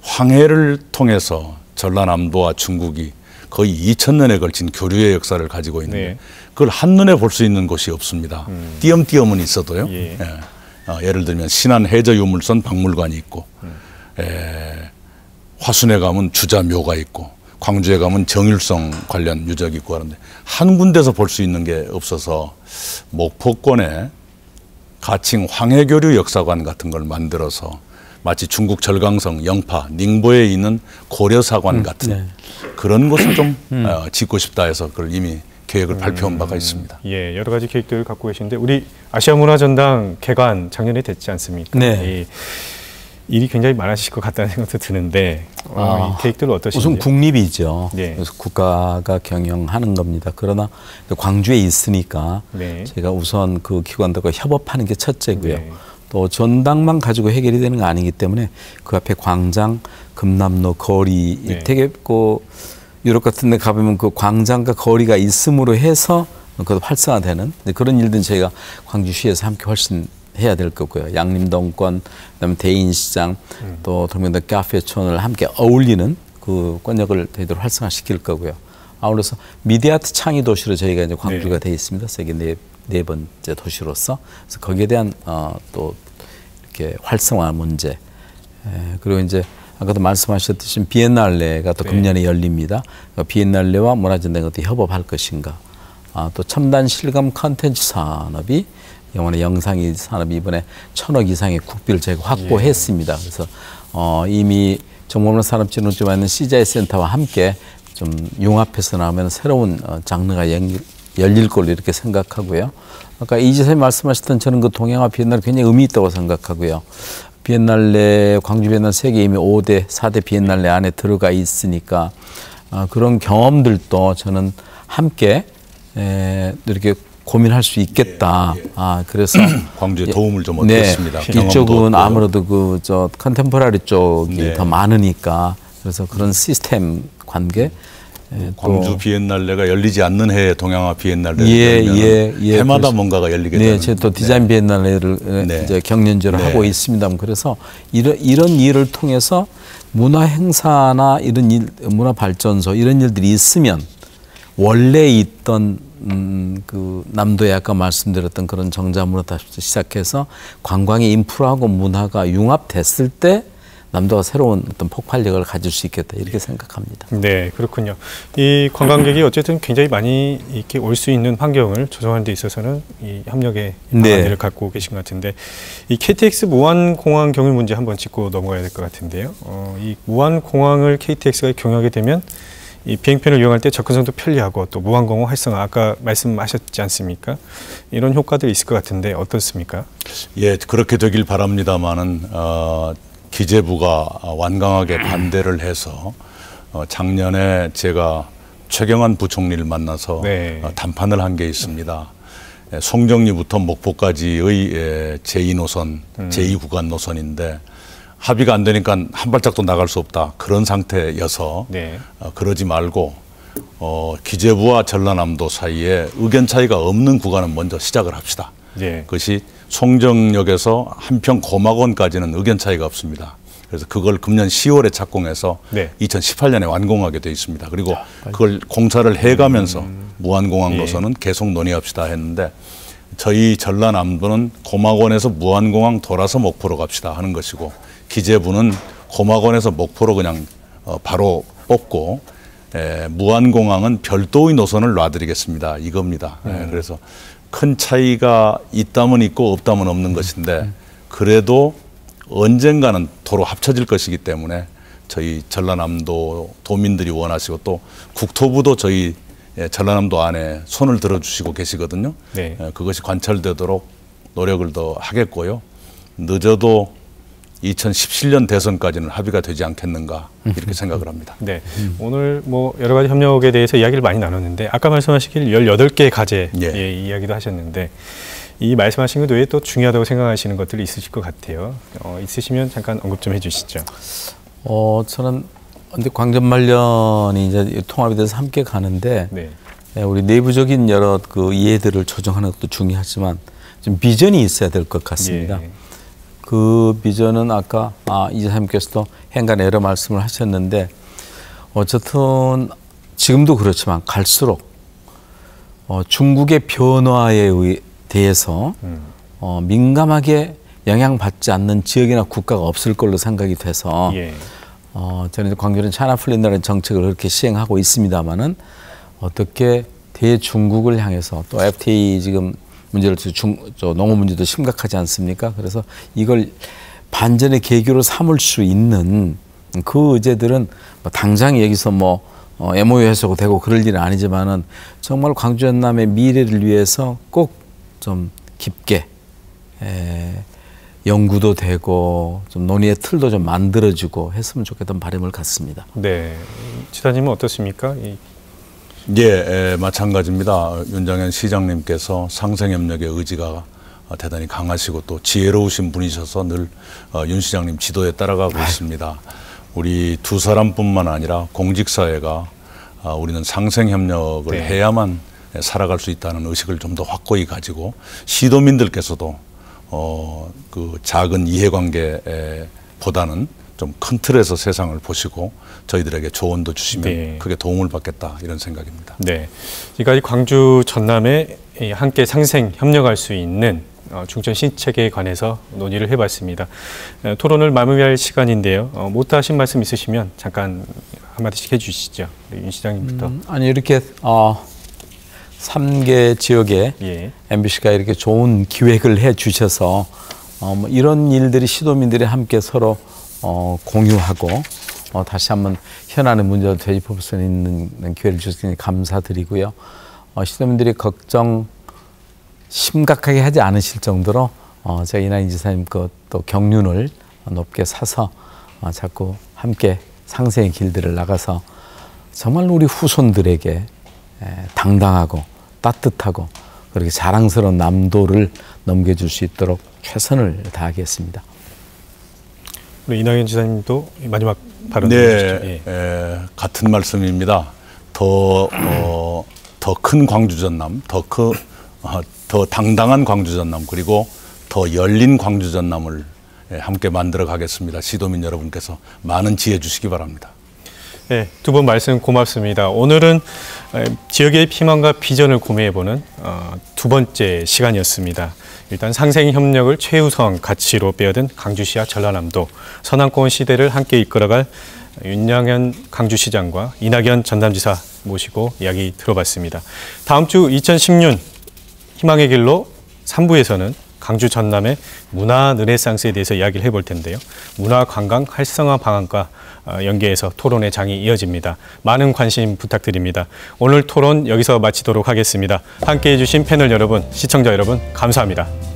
[SPEAKER 2] 황해를 통해서 전라남도와 중국이 거의 2000년에 걸친 교류의 역사를 가지고 있는데 그걸 한눈에 볼 수 있는 곳이 없습니다. 띄엄띄엄은 있어도요. 예를 들면 신안 해저유물선 박물관이 있고 화순에 가면 주자묘가 있고 광주에 가면 정일성 관련 유적이 있고 하는데 한 군데서 볼 수 있는 게 없어서 목포권에 가칭 황해교류 역사관 같은 걸 만들어서 마치 중국 절강성, 영파, 닝보에 있는 고려사관 같은 그런 곳을 좀 짓고 싶다 해서 그걸 이미 계획을 발표한 바가 있습니다.
[SPEAKER 1] 예, 여러 가지 계획들을 갖고 계신데 우리 아시아 문화전당 개관 작년에 됐지 않습니까?
[SPEAKER 3] 네.
[SPEAKER 1] 일이 굉장히 많으실 것 같다는 생각도 드는데 이 계획들은 어떠신지?
[SPEAKER 3] 우선 국립이죠.
[SPEAKER 1] 네.
[SPEAKER 3] 그래서 국가가 경영하는 겁니다. 그러나 광주에 있으니까
[SPEAKER 1] 네.
[SPEAKER 3] 제가 우선 그 기관들과 협업하는 게 첫째고요.
[SPEAKER 1] 네.
[SPEAKER 3] 또 전당만 가지고 해결이 되는 거 아니기 때문에 그 앞에 광장, 금남로, 거리
[SPEAKER 1] 네.
[SPEAKER 3] 되게 그 유럽 같은 데 가보면 그 광장과 거리가 있음으로 해서 그것도 활성화되는 그런 일들은 저희가 광주시에서 함께 훨씬 해야 될 거고요. 양림동권, 그다음에 대인시장, 또 동명동 카페촌을 함께 어울리는 그 권역을 저희들 활성화시킬 거고요. 아울러서 미디어아트 창의 도시로 저희가 이제 광주가 돼 있습니다. 세계 네 번째 도시로서. 그래서 거기에 대한 또 이렇게 활성화 문제. 그리고 이제 아까도 말씀하셨듯이 비엔날레가 또 금년에 열립니다. 비엔날레와 문화전당이 어떻게 협업할 것인가. 또 첨단 실감 컨텐츠 산업이 영원의 영상이 산업이 이번에 1,000억 이상의 국비를 저희가 확보했습니다. 그래서 이미 정보문화산업진흥청에 있는 CGI 센터와 함께 좀 융합해서 나오면 새로운 장르가 열릴 걸로 이렇게 생각하고요. 아까 이 지사님 말씀하셨던 저는 그 동양화 비엔날레 굉장히 의미 있다고 생각하고요. 비엔날레, 광주 비엔날레 세계 이미 5대, 4대 비엔날레 안에 들어가 있으니까 그런 경험들도 저는 함께 이렇게 고민할 수 있겠다. 그래서
[SPEAKER 2] 광주에 도움을 좀 얻겠습니다.
[SPEAKER 3] 이쪽은 아무래도 그 저 컨템포러리 쪽이 더 많으니까 그래서 그런 시스템 관계.
[SPEAKER 2] 광주 비엔날레가 열리지 않는 해에 동양화 비엔날레를 열면 해마다 뭔가가 열리게 되는.
[SPEAKER 3] 제가 또 디자인 비엔날레를 이제 경연제로 하고 있습니다. 그래서 이런 일을 통해서 문화 행사나 이런 일, 문화 발전소 이런 일들이 있으면 원래 있던 그 남도에 아까 말씀드렸던 그런 정자문화부터 시작해서 관광의 인프라하고 문화가 융합됐을 때 남도가 새로운 어떤 폭발력을 가질 수 있겠다 이렇게 생각합니다.
[SPEAKER 1] 네, 그렇군요. 이 관광객이 어쨌든 굉장히 많이 이렇게 올 수 있는 환경을 조성하는 데 있어서는 이 협력의 방안들을 갖고 계신 것 같은데 이 KTX 무안공항 경유 문제 한번 짚고 넘어가야 될 것 같은데요. 이 무안공항을 KTX가 경유하게 되면 이 비행편을 이용할 때 접근성도 편리하고 또 무안공항 활성화 아까 말씀하셨지 않습니까? 이런 효과들이 있을 것 같은데 어떻습니까?
[SPEAKER 2] 예, 그렇게 되길 바랍니다만은 기재부가 완강하게 반대를 해서 작년에 제가 최경환 부총리를 만나서 담판을 한 게 있습니다. 송정리부터 목포까지의 제2노선, 제2구간 노선인데 합의가 안 되니까 한 발짝도 나갈 수 없다. 그런 상태여서 그러지 말고 기재부와 전라남도 사이에 의견 차이가 없는 구간은 먼저 시작을 합시다. 그것이 송정역에서 한평 고막원까지는 의견 차이가 없습니다. 그래서 그걸 금년 10월에 착공해서 2018년에 완공하게 돼 있습니다. 그리고 그걸 공사를 해가면서 무안공항 노선은 계속 논의합시다 했는데 저희 전라남도는 고막원에서 무안공항 돌아서 목포로 갑시다 하는 것이고 기재부는 고막원에서 목포로 그냥 바로 뽑고 무안공항은 별도의 노선을 놔드리겠습니다. 이겁니다. 그래서 큰 차이가 있다면 있고 없다면 없는 것인데 그래도 언젠가는 도로 합쳐질 것이기 때문에 저희 전라남도 도민들이 원하시고 또 국토부도 저희 전라남도 안에 손을 들어주시고 계시거든요. 그것이 관철되도록 노력을 더 하겠고요. 늦어도 2017년 대선까지는 합의가 되지 않겠는가 이렇게 생각을 합니다.
[SPEAKER 1] 오늘 뭐 여러 가지 협력에 대해서 이야기를 많이 나눴는데 아까 말씀하시길 18개의 과제 이야기도 하셨는데 이 말씀하신 것 외에 또 중요하다고 생각하시는 것들이 있으실 것 같아요. 있으시면 잠깐 언급 좀 해주시죠.
[SPEAKER 3] 저는 근데 광전말년이 이제 통합에 대해서 함께 가는데 우리 내부적인 여러 그 이해들을 조정하는 것도 중요하지만 좀 비전이 있어야 될 것 같습니다. 그 비전은 아까 이사님께서도 행간에 여러 말씀을 하셨는데 어쨌든 지금도 그렇지만 갈수록 중국의 변화에 대해서 민감하게 영향받지 않는 지역이나 국가가 없을 걸로 생각이 돼서 저는 광주는 차이나 플랜이라는 정책을 그렇게 시행하고 있습니다만은 어떻게 대중국을 향해서 또 FTA 지금 문제를 농업 문제도 심각하지 않습니까? 그래서 이걸 반전의 계기로 삼을 수 있는 그 의제들은 당장 여기서 뭐 MOU 해서고 되고 그럴 일은 아니지만은 정말 광주 전남의 미래를 위해서 꼭 좀 깊게 연구도 되고 좀 논의의 틀도 좀 만들어주고 했으면 좋겠다는 바람을 갖습니다.
[SPEAKER 1] 네, 지사님은 어떻습니까?
[SPEAKER 2] 예, 마찬가지입니다. 윤장현 시장님께서 상생협력의 의지가 대단히 강하시고 또 지혜로우신 분이셔서 늘 윤 시장님 지도에 따라가고 있습니다. 우리 두 사람뿐만 아니라 공직사회가 우리는 상생협력을
[SPEAKER 1] 네.
[SPEAKER 2] 해야만 살아갈 수 있다는 의식을 좀 더 확고히 가지고 시도민들께서도 그 작은 이해관계보다는 좀 큰 틀에서 세상을 보시고 저희들에게 조언도 주시면
[SPEAKER 1] 네.
[SPEAKER 2] 크게 도움을 받겠다 이런 생각입니다.
[SPEAKER 1] 네, 지금까지 광주 전남에 함께 상생 협력할 수 있는 중천 신책에 관해서 논의를 해봤습니다. 토론을 마무리할 시간인데요. 못다 하신 말씀 있으시면 잠깐 한마디씩 해주시죠. 윤 시장님부터.
[SPEAKER 3] 아니 이렇게 3개 지역에
[SPEAKER 1] 예.
[SPEAKER 3] MBC가 이렇게 좋은 기획을 해 주셔서 뭐 이런 일들이 시도민들이 함께 서로 공유하고 다시 한번 현안의 문제를 되짚을 수 있는 기회를 주시니 감사드리고요. 시도민들이 걱정 심각하게 하지 않으실 정도로 제가 이낙연 지사님 또 경륜을 높게 사서 자꾸 함께 상생의 길들을 나가서 정말 우리 후손들에게 당당하고 따뜻하고 그렇게 자랑스러운 남도를 넘겨줄 수 있도록 최선을 다하겠습니다.
[SPEAKER 1] 우리 이낙연 지사님도 마지막 발언
[SPEAKER 2] 네,
[SPEAKER 1] 해주시죠. 예.
[SPEAKER 2] 같은 말씀입니다. 더 큰 광주 전남, 더 당당한 광주 전남 그리고 더 열린 광주 전남을 함께 만들어 가겠습니다. 시도민 여러분께서 많은 지혜 주시기 바랍니다.
[SPEAKER 1] 네, 두 분 말씀 고맙습니다. 오늘은 지역의 희망과 비전을 고민해보는 두 번째 시간이었습니다. 일단 상생협력을 최우선 가치로 빼어든 강주시와 전라남도, 서남권 시대를 함께 이끌어갈 윤장현 강주시장과 이낙연 전남지사 모시고 이야기 들어봤습니다. 다음 주 2010년 희망의 길로 3부에서는 강주 전남의 문화 르네상스에 대해서 이야기를 해볼 텐데요. 문화 관광 활성화 방안과 연계해서 토론의 장이 이어집니다. 많은 관심 부탁드립니다. 오늘 토론 여기서 마치도록 하겠습니다. 함께해 주신 패널 여러분, 시청자 여러분 감사합니다.